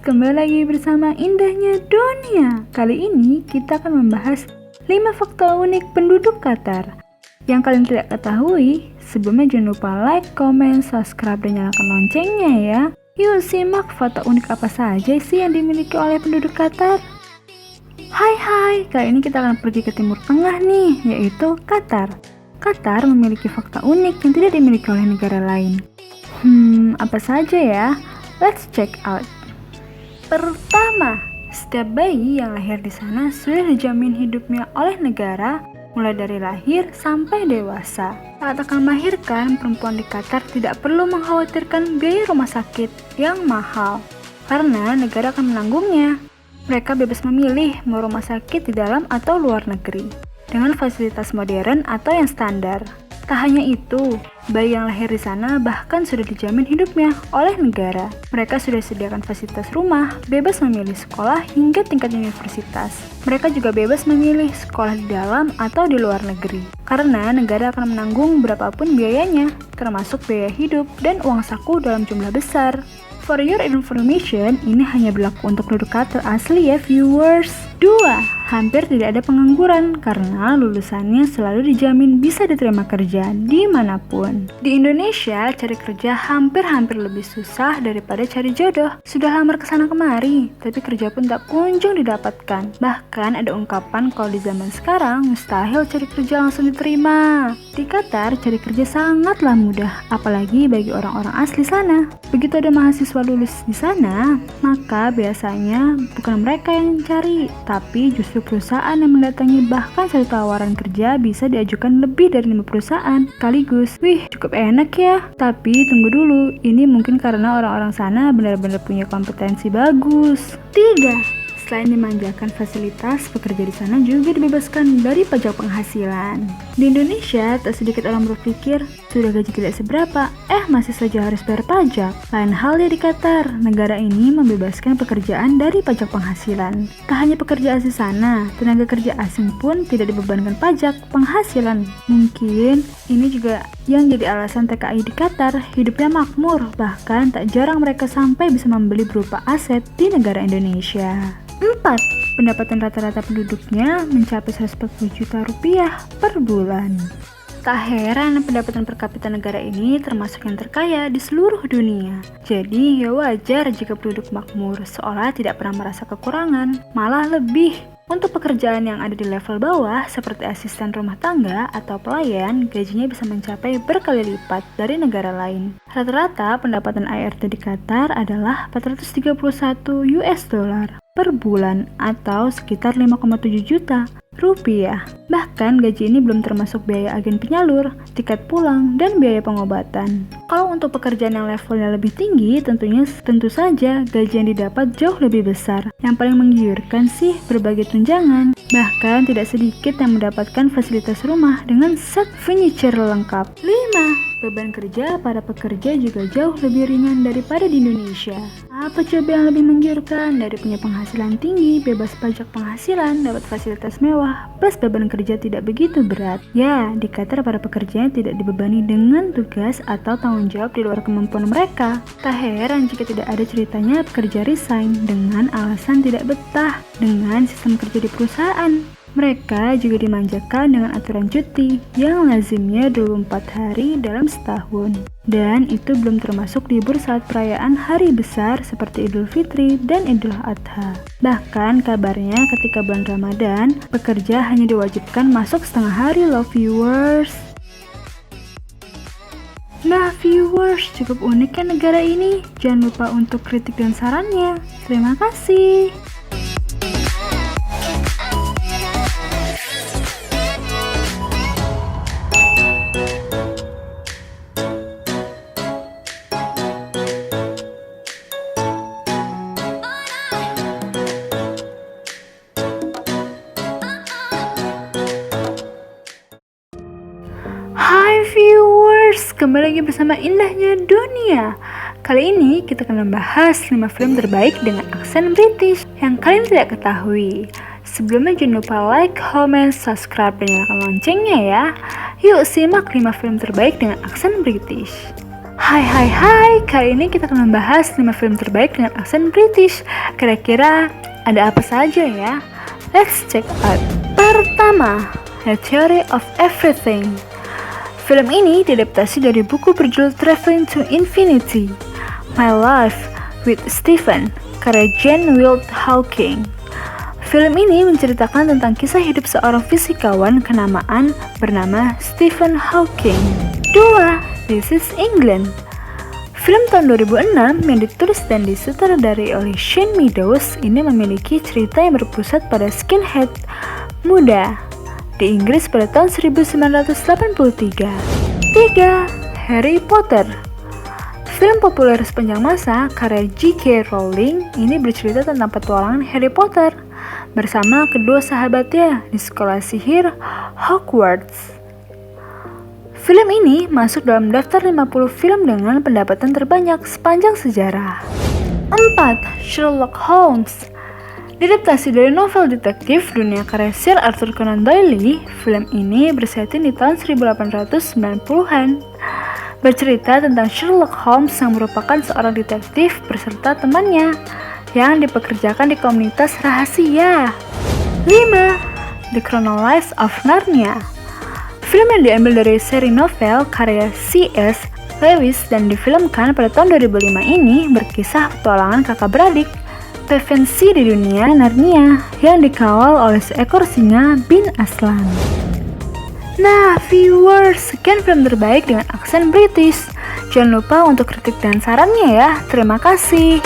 Speaker 1: Kembali lagi bersama Indahnya Dunia. Kali ini kita akan membahas 5 fakta unik penduduk Qatar yang kalian tidak ketahui. Sebelumnya jangan lupa like, comment, subscribe, dan nyalakan loncengnya ya. Yuk simak fakta unik apa saja sih yang dimiliki oleh penduduk Qatar. Hai, kali ini kita akan pergi ke Timur Tengah nih, yaitu Qatar. Qatar memiliki fakta unik yang tidak dimiliki oleh negara lain. Apa saja ya? Let's check out. Pertama, setiap bayi yang lahir di sana sudah dijamin hidupnya oleh negara mulai dari lahir sampai dewasa. Saat akan melahirkan, perempuan di Qatar tidak perlu mengkhawatirkan biaya rumah sakit yang mahal karena negara akan menanggungnya. Mereka bebas memilih mau rumah sakit di dalam atau luar negeri dengan fasilitas modern atau yang standar. Tak hanya itu, bayi yang lahir di sana bahkan sudah dijamin hidupnya oleh negara. Mereka sudah disediakan fasilitas rumah, bebas memilih sekolah hingga tingkat universitas. Mereka juga bebas memilih sekolah di dalam atau di luar negeri, karena negara akan menanggung berapapun biayanya, termasuk biaya hidup dan uang saku dalam jumlah besar. For your information, ini hanya berlaku untuk penduduk Qatar asli ya viewers. 2. Hampir tidak ada pengangguran karena lulusannya selalu dijamin bisa diterima kerja dimanapun. Di Indonesia, cari kerja hampir lebih susah daripada cari jodoh. Sudah lamar kesana kemari, tapi kerja pun tak kunjung didapatkan. Bahkan ada ungkapan kalau di zaman sekarang mustahil cari kerja langsung diterima. Di Qatar, cari kerja sangatlah mudah, apalagi bagi orang-orang asli sana. Begitu ada mahasiswa lulus di sana, maka biasanya bukan mereka yang cari, tapi justru perusahaan yang mendatangi. Bahkan satu tawaran kerja bisa diajukan lebih dari 5 perusahaan sekaligus. Wih, cukup enak ya. Tapi tunggu dulu, ini mungkin karena orang-orang sana benar-benar punya kompetensi bagus. 3. Selain dimanjakan fasilitas, pekerja di sana juga dibebaskan dari pajak penghasilan. Di Indonesia, tak sedikit orang berpikir, sudah gaji tidak seberapa, masih saja harus bayar pajak. Lain halnya di Qatar, negara ini membebaskan pekerjaan dari pajak penghasilan. Tak hanya pekerja asli sana, tenaga kerja asing pun tidak dibebankan pajak penghasilan. Mungkin ini juga yang jadi alasan TKI di Qatar hidupnya makmur, bahkan tak jarang mereka sampai bisa membeli berupa aset di negara Indonesia. 4. pendapatan rata-rata penduduknya mencapai 140 juta rupiah per bulan. Tak heran pendapatan per kapita negara ini termasuk yang terkaya di seluruh dunia. Jadi ya wajar jika penduduk makmur seolah tidak pernah merasa kekurangan, malah lebih. Untuk pekerjaan yang ada di level bawah seperti asisten rumah tangga atau pelayan, gajinya bisa mencapai berkali lipat dari negara lain. Rata-rata pendapatan ART di Qatar adalah 431 US dollar per bulan atau sekitar 5,7 juta rupiah. Bahkan gaji ini belum termasuk biaya agen penyalur, tiket pulang, dan biaya pengobatan. Kalau untuk pekerjaan yang levelnya lebih tinggi, tentu saja gaji yang didapat jauh lebih besar. Yang paling menggiurkan sih berbagai tunjangan. Bahkan tidak sedikit yang mendapatkan fasilitas rumah dengan set furniture lengkap. 5. Beban kerja para pekerja juga jauh lebih ringan daripada di Indonesia. Apa coba yang lebih menggiurkan dari punya penghasilan tinggi, bebas pajak penghasilan, dapat fasilitas mewah, plus beban kerja tidak begitu berat? Ya, di Qatar para pekerjanya tidak dibebani dengan tugas atau tanggung jawab di luar kemampuan mereka. Tak heran jika tidak ada ceritanya pekerja resign dengan alasan tidak betah dengan sistem kerja di perusahaan. Mereka juga dimanjakan dengan aturan cuti yang lazimnya 24 hari dalam setahun. Dan itu belum termasuk libur saat perayaan hari besar seperti Idul Fitri dan Idul Adha. Bahkan kabarnya ketika bulan Ramadan, pekerja hanya diwajibkan masuk setengah hari loh viewers. Nah viewers, cukup unik kan negara ini? Jangan lupa untuk kritik dan sarannya. Terima kasih. Hai viewers, kembali lagi bersama Indahnya Dunia. Kali ini kita akan membahas 5 film terbaik dengan aksen British yang kalian tidak ketahui. Sebelumnya jangan lupa like, comment, subscribe, dan nyalakan loncengnya ya. Yuk simak 5 film terbaik dengan aksen British. Hai, kali ini kita akan membahas 5 film terbaik dengan aksen British. Kira-kira ada apa saja ya? Let's check out. Pertama, The Theory of Everything. Film ini diadaptasi dari buku berjudul Traveling to Infinity, My Life with Stephen, karya Jane Wilde Hawking. Film ini menceritakan tentang kisah hidup seorang fisikawan kenamaan bernama Stephen Hawking. 2. This is England. Film tahun 2006 yang ditulis dan disutradarai oleh Shane Meadows ini memiliki cerita yang berpusat pada skinhead muda di Inggris pada tahun 1983. 3. Harry Potter. Film populer sepanjang masa karya J.K. Rowling ini bercerita tentang petualangan Harry Potter bersama kedua sahabatnya di sekolah sihir Hogwarts. Film ini masuk dalam daftar 50 film dengan pendapatan terbanyak sepanjang sejarah. 4. Sherlock Holmes. Diadaptasi dari novel detektif dunia karya Sir Arthur Conan Doyle, film ini bersetting di tahun 1890-an. Bercerita tentang Sherlock Holmes yang merupakan seorang detektif beserta temannya yang dipekerjakan di komunitas rahasia. 5. The Chronicles of Narnia. Film yang diambil dari seri novel karya C.S. Lewis dan difilmkan pada tahun 2005 ini berkisah petualangan kakak beradik Pevensie di dunia Narnia yang dikawal oleh seekor singa bin Aslan. Nah viewers, sekian film terbaik dengan aksen British. Jangan lupa untuk kritik dan sarannya ya. Terima kasih.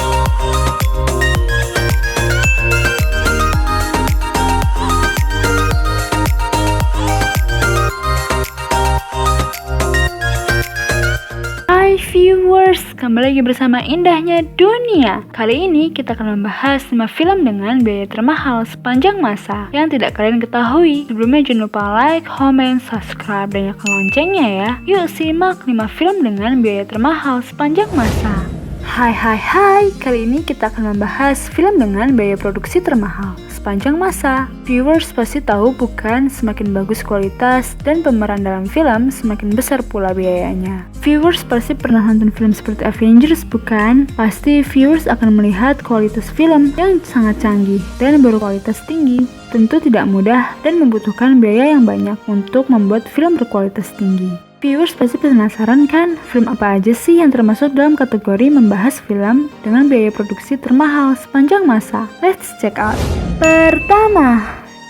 Speaker 1: Hai viewers, kembali lagi bersama Indahnya Dunia. Kali ini kita akan membahas 5 film dengan biaya termahal sepanjang masa yang tidak kalian ketahui. Sebelumnya jangan lupa like, comment, subscribe, dan nyalakan loncengnya ya. Yuk simak 5 film dengan biaya termahal sepanjang masa. Hai, kali ini kita akan membahas film dengan biaya produksi termahal sepanjang masa. Viewers pasti tahu bukan, semakin bagus kualitas dan pemeran dalam film, semakin besar pula biayanya. Viewers pasti pernah nonton film seperti Avengers bukan? Pasti viewers akan melihat kualitas film yang sangat canggih dan berkualitas tinggi. Tentu tidak mudah dan membutuhkan biaya yang banyak untuk membuat film berkualitas tinggi. Viewers pasti penasaran kan, film apa aja sih yang termasuk dalam kategori membahas film dengan biaya produksi termahal sepanjang masa? Let's check out. Pertama,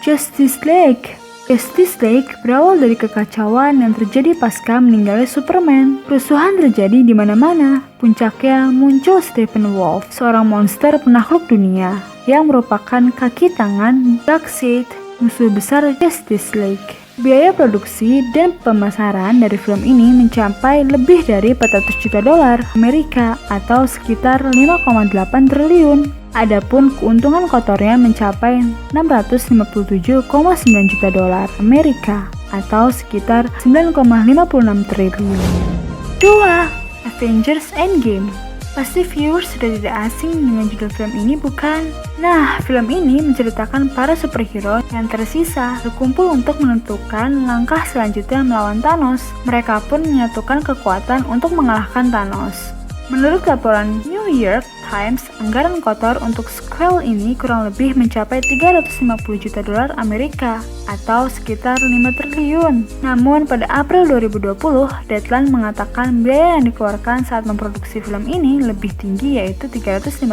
Speaker 1: Justice League. Justice League berawal dari kekacauan yang terjadi pasca meninggalnya Superman. Kerusuhan terjadi di mana-mana. Puncaknya muncul Steppenwolf, seorang monster penakluk dunia yang merupakan kaki tangan Darkseid, musuh besar Justice League. Biaya produksi dan pemasaran dari film ini mencapai lebih dari 400 juta dolar Amerika atau sekitar 5,8 triliun. Adapun keuntungan kotornya mencapai 657,9 juta dolar Amerika atau sekitar 9,56 triliun. 2. Avengers Endgame. Pasti viewers sudah tidak asing dengan judul film ini bukan? Nah, film ini menceritakan para superhero yang tersisa berkumpul untuk menentukan langkah selanjutnya melawan Thanos. Mereka pun menyatukan kekuatan untuk mengalahkan Thanos. Menurut laporan New York Times, anggaran kotor untuk sequel ini kurang lebih mencapai 350 juta dolar Amerika atau sekitar 5 triliun. Namun pada April 2020, Deadline mengatakan biaya yang dikeluarkan saat memproduksi film ini lebih tinggi yaitu 356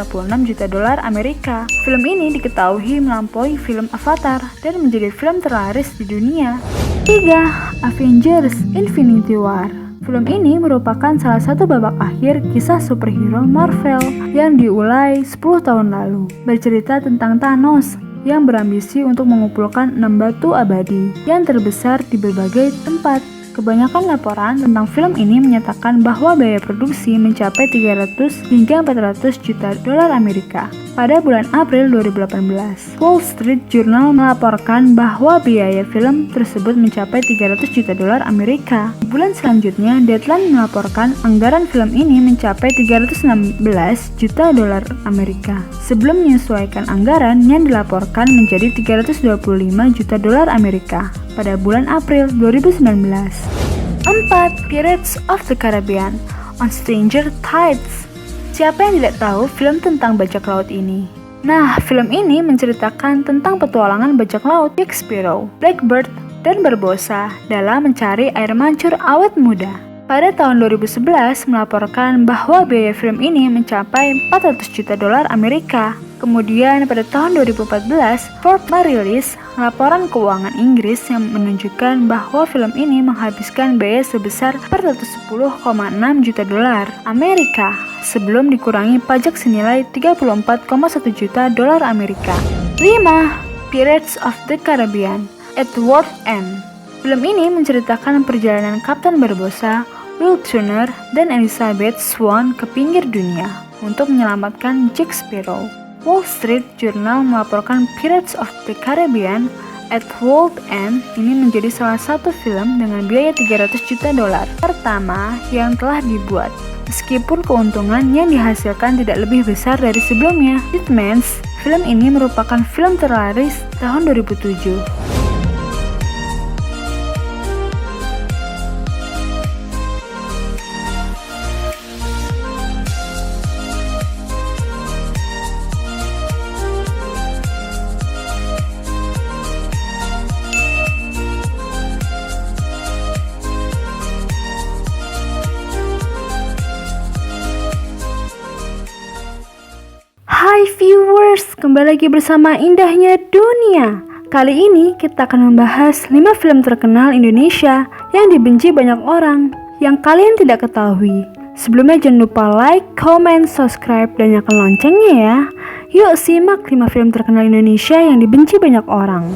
Speaker 1: juta dolar Amerika. Film ini diketahui melampaui film Avatar dan menjadi film terlaris di dunia. 3. Avengers Infinity War. Film ini merupakan salah satu babak akhir kisah superhero Marvel yang diulai 10 tahun lalu. Bercerita tentang Thanos yang berambisi untuk mengumpulkan 6 batu abadi yang terbesar di berbagai tempat. Kebanyakan laporan tentang film ini menyatakan bahwa biaya produksi mencapai 300 hingga 400 juta dolar Amerika. Pada bulan April 2018, Wall Street Journal melaporkan bahwa biaya film tersebut mencapai 300 juta dolar Amerika. Bulan selanjutnya, Deadline melaporkan anggaran film ini mencapai 316 juta dolar Amerika. Sebelum menyesuaikan anggaran yang dilaporkan menjadi 325 juta dolar Amerika pada bulan April 2019. 4. Pirates of the Caribbean on Stranger Tides. Siapa yang tidak tahu film tentang bajak laut ini? Nah, film ini menceritakan tentang petualangan bajak laut Jack Sparrow, Blackbird, dan Barbossa dalam mencari air mancur awet muda. Pada tahun 2011 melaporkan bahwa biaya film ini mencapai 400 juta dolar Amerika. Kemudian pada tahun 2014, Forbes merilis laporan keuangan Inggris yang menunjukkan bahwa film ini menghabiskan biaya sebesar 410,6 juta dolar Amerika sebelum dikurangi pajak senilai 34,1 juta dolar Amerika. 5. Pirates of the Caribbean at World's End. Film ini menceritakan perjalanan Kapten Barbossa, Will Turner, dan Elizabeth Swann ke pinggir dunia untuk menyelamatkan Jack Sparrow. Wall Street Journal melaporkan Pirates of the Caribbean at World's End ini menjadi salah satu film dengan biaya 300 juta dolar pertama yang telah dibuat. Meskipun keuntungan yang dihasilkan tidak lebih besar dari sebelumnya, It Means film ini merupakan film terlaris tahun 2007. Hai viewers, kembali lagi bersama Indahnya Dunia. Kali ini kita akan membahas 5 film terkenal Indonesia yang dibenci banyak orang, yang kalian tidak ketahui. Sebelumnya jangan lupa like, comment, subscribe, dan nyalakan loncengnya ya. Yuk simak 5 film terkenal Indonesia yang dibenci banyak orang.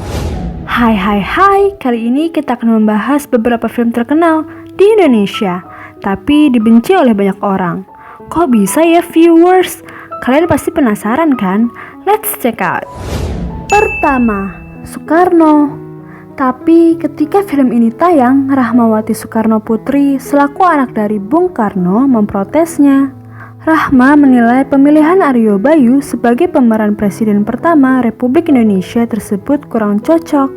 Speaker 1: Hai, kali ini kita akan membahas beberapa film terkenal di Indonesia, tapi dibenci oleh banyak orang. Kok bisa ya viewers? Kalian pasti penasaran kan? Let's check out. Pertama, Soekarno. Tapi ketika film ini tayang, Rahmawati Soekarno Putri selaku anak dari Bung Karno memprotesnya. Rahma menilai pemilihan Aryo Bayu sebagai pemeran presiden pertama Republik Indonesia tersebut kurang cocok.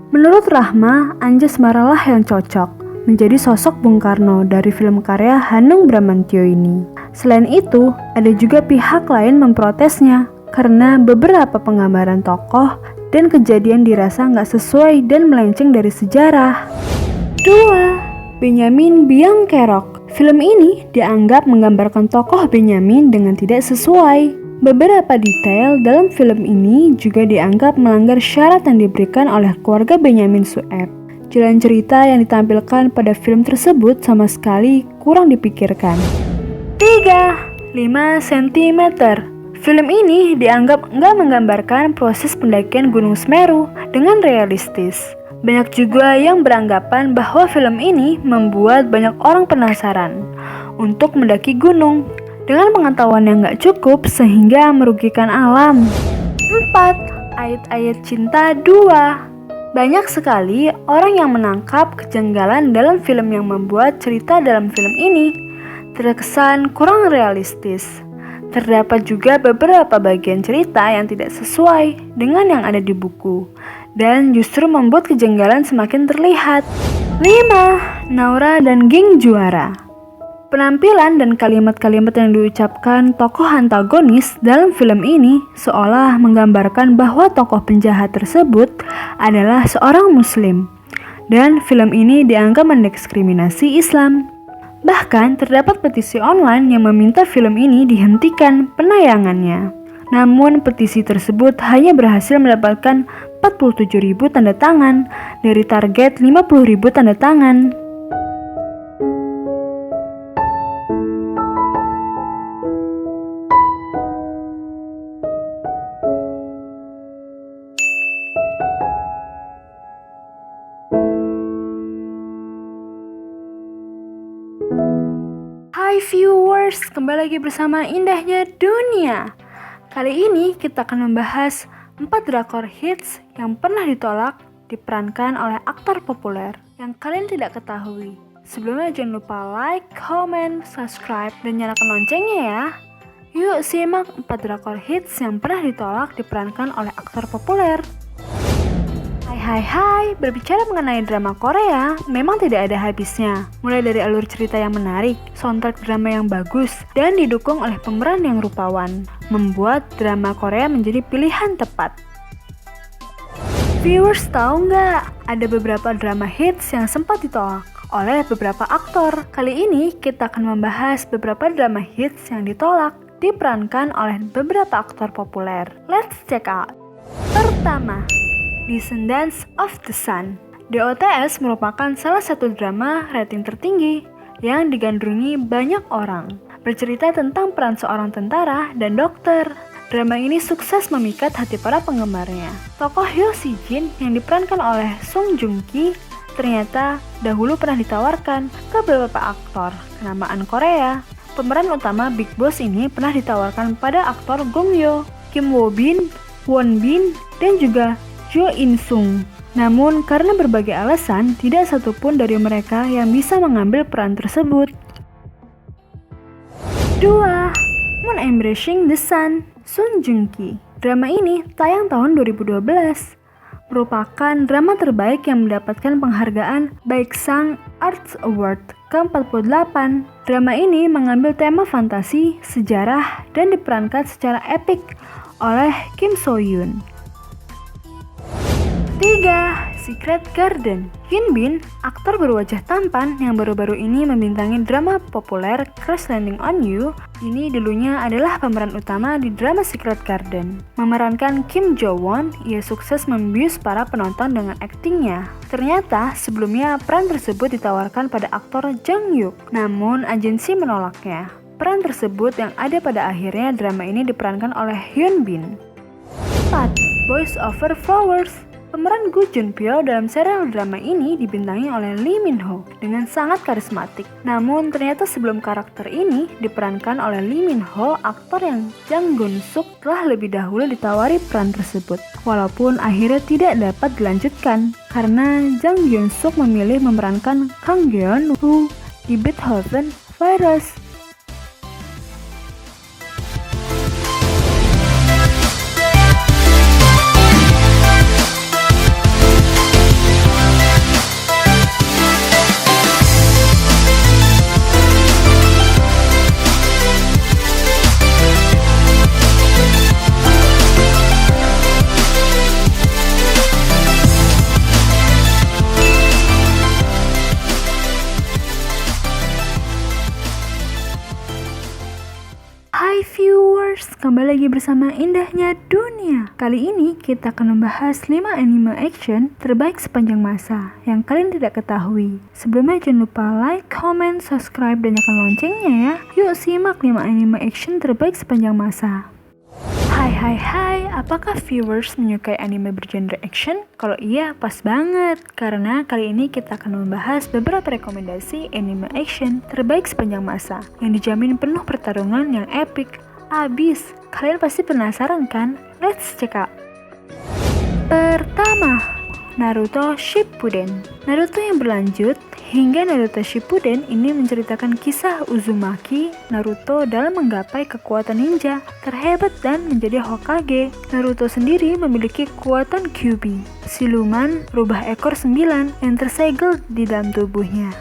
Speaker 1: Menurut Rahma, Anjasmara lah yang cocok menjadi sosok Bung Karno dari film karya Hanung Bramantyo ini. Selain itu, ada juga pihak lain memprotesnya karena beberapa penggambaran tokoh dan kejadian dirasa nggak sesuai dan melenceng dari sejarah. 2. Benyamin Biang Kerok. Film ini dianggap menggambarkan tokoh Benyamin dengan tidak sesuai. Beberapa detail dalam film ini juga dianggap melanggar syarat yang diberikan oleh keluarga Benyamin Sueb. Jalan cerita yang ditampilkan pada film tersebut sama sekali kurang dipikirkan. 3. 5 cm. Film ini dianggap nggak menggambarkan proses pendakian Gunung Semeru dengan realistis. Banyak juga yang beranggapan bahwa film ini membuat banyak orang penasaran untuk mendaki gunung dengan pengetahuan yang nggak cukup sehingga merugikan alam. 4. Ayat-ayat Cinta 2. Banyak sekali orang yang menangkap kejanggalan dalam film yang membuat cerita dalam film ini terkesan kurang realistis. Terdapat juga beberapa bagian cerita yang tidak sesuai dengan yang ada di buku dan justru membuat kejanggalan semakin terlihat. 5. Naura dan geng juara. Penampilan dan kalimat-kalimat yang diucapkan tokoh antagonis dalam film ini seolah menggambarkan bahwa tokoh penjahat tersebut adalah seorang muslim dan film ini dianggap mendiskriminasi Islam. Bahkan terdapat petisi online yang meminta film ini dihentikan penayangannya. Namun petisi tersebut hanya berhasil mendapatkan 47.000 tanda tangan dari target 50.000 tanda tangan. Hai viewers, kembali lagi bersama Indahnya Dunia. Kali ini kita akan membahas 4 drakor hits yang pernah ditolak diperankan oleh aktor populer yang kalian tidak ketahui. Sebelumnya jangan lupa like, comment, subscribe, dan nyalakan loncengnya ya. Yuk simak 4 drakor hits yang pernah ditolak diperankan oleh aktor populer. Hai, berbicara mengenai drama Korea, memang tidak ada habisnya. Mulai dari alur cerita yang menarik, soundtrack drama yang bagus, dan didukung oleh pemeran yang rupawan, membuat drama Korea menjadi pilihan tepat. Viewers tahu nggak, ada beberapa drama hits yang sempat ditolak oleh beberapa aktor. Kali ini kita akan membahas beberapa drama hits yang ditolak diperankan oleh beberapa aktor populer. Let's check out. Pertama, Descendants of the Sun. DOTS merupakan salah satu drama rating tertinggi yang digandrungi banyak orang. Bercerita tentang peran seorang tentara dan dokter. Drama ini sukses memikat hati para penggemarnya. Tokoh Hyo Si Jin yang diperankan oleh Song Joong Ki ternyata dahulu pernah ditawarkan ke beberapa aktor kenamaan Korea. Pemeran utama Big Boss ini pernah ditawarkan pada aktor Gong Yoo, Kim Woo Bin, Won Bin, dan juga Jo In Sung. Namun karena berbagai alasan, tidak satupun dari mereka yang bisa mengambil peran tersebut. 2. Moon Embracing the Sun, Sung Joong Ki. Drama ini tayang tahun 2012. Merupakan drama terbaik yang mendapatkan penghargaan Baeksang Arts Award ke-48. Drama ini mengambil tema fantasi, sejarah, dan diperankan secara epik oleh Kim So Hyun. 3. Secret Garden. Hyun Bin, aktor berwajah tampan yang baru-baru ini membintangi drama populer Crash Landing on You. Ini dulunya adalah pemeran utama di drama Secret Garden. Memerankan Kim Jo Won, ia sukses membius para penonton dengan aktingnya. Ternyata sebelumnya peran tersebut ditawarkan pada aktor Jang Hyuk, namun agensi menolaknya. Peran tersebut yang ada pada akhirnya drama ini diperankan oleh Hyun Bin. 4. Boys Over Flowers. Pemeran Gu Junpyo dalam serial drama ini dibintangi oleh Lee Min Ho dengan sangat karismatik. Namun ternyata sebelum karakter ini diperankan oleh Lee Min Ho, aktor yang Jang Gun Suk telah lebih dahulu ditawari peran tersebut. Walaupun akhirnya tidak dapat dilanjutkan karena Jang Hyun Suk memilih memerankan Kang Geon Woo di Beethoven Virus. kembali lagi bersama Indahnya Dunia. Kali ini kita akan membahas 5 anime action terbaik sepanjang masa yang kalian tidak ketahui. Sebelumnya jangan lupa like, comment, subscribe, dan nyalakan loncengnya ya. Yuk simak 5 anime action terbaik sepanjang masa. Hai, apakah viewers menyukai anime bergenre action? Kalau iya, pas banget, karena kali ini kita akan membahas beberapa rekomendasi anime action terbaik sepanjang masa, yang dijamin penuh pertarungan yang epic, abis. Kalian pasti penasaran kan? Let's check out. Pertama, Naruto Shippuden. Naruto yang berlanjut hingga Naruto Shippuden ini menceritakan kisah Uzumaki Naruto dalam menggapai kekuatan ninja terhebat dan menjadi Hokage. Naruto sendiri memiliki kekuatan Kyuubi, siluman rubah ekor 9 yang tersegel di dalam tubuhnya.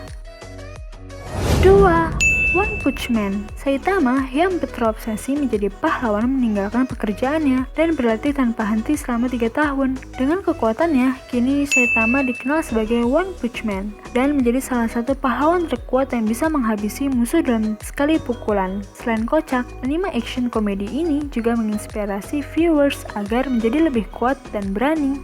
Speaker 1: 2. One Punch Man. Saitama yang terobsesi menjadi pahlawan meninggalkan pekerjaannya dan berlatih tanpa henti selama 3 tahun. Dengan kekuatannya, kini Saitama dikenal sebagai One Punch Man dan menjadi salah satu pahlawan terkuat yang bisa menghabisi musuh dalam sekali pukulan. Selain kocak, anime action komedi ini juga menginspirasi viewers agar menjadi lebih kuat dan berani.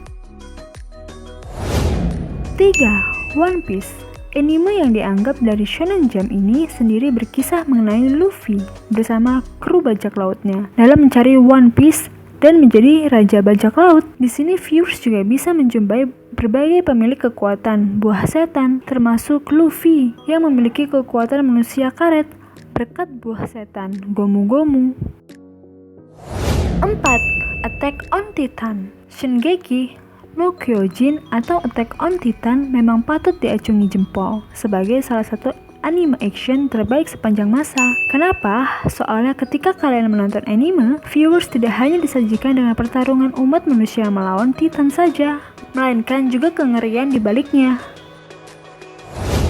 Speaker 1: 3. One Piece. Anime yang dianggap dari Shonen Jump ini sendiri berkisah mengenai Luffy bersama kru bajak lautnya dalam mencari One Piece dan menjadi raja bajak laut. Di sini viewers juga bisa menjumpai berbagai pemilik kekuatan buah setan, termasuk Luffy yang memiliki kekuatan manusia karet berkat buah setan Gomu Gomu. 4. Attack on Titan. Shingeki no Kyojin atau Attack on Titan memang patut diacungi jempol sebagai salah satu anime action terbaik sepanjang masa. Kenapa? Soalnya ketika kalian menonton anime, viewers tidak hanya disajikan dengan pertarungan umat manusia melawan Titan saja, melainkan juga kengerian di baliknya.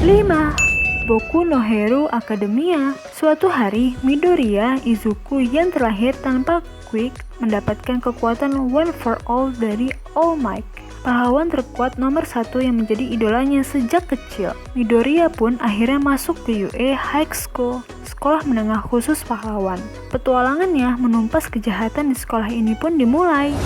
Speaker 1: 5. Boku no Hero Academia. Suatu hari, Midoriya Izuku yang terlahir tanpa Quick mendapatkan kekuatan One for All dari All Might, pahlawan terkuat nomor 1 yang menjadi idolanya sejak kecil. Midoriya pun akhirnya masuk ke UA High School, sekolah menengah khusus pahlawan. Petualangannya menumpas kejahatan di sekolah ini pun dimulai.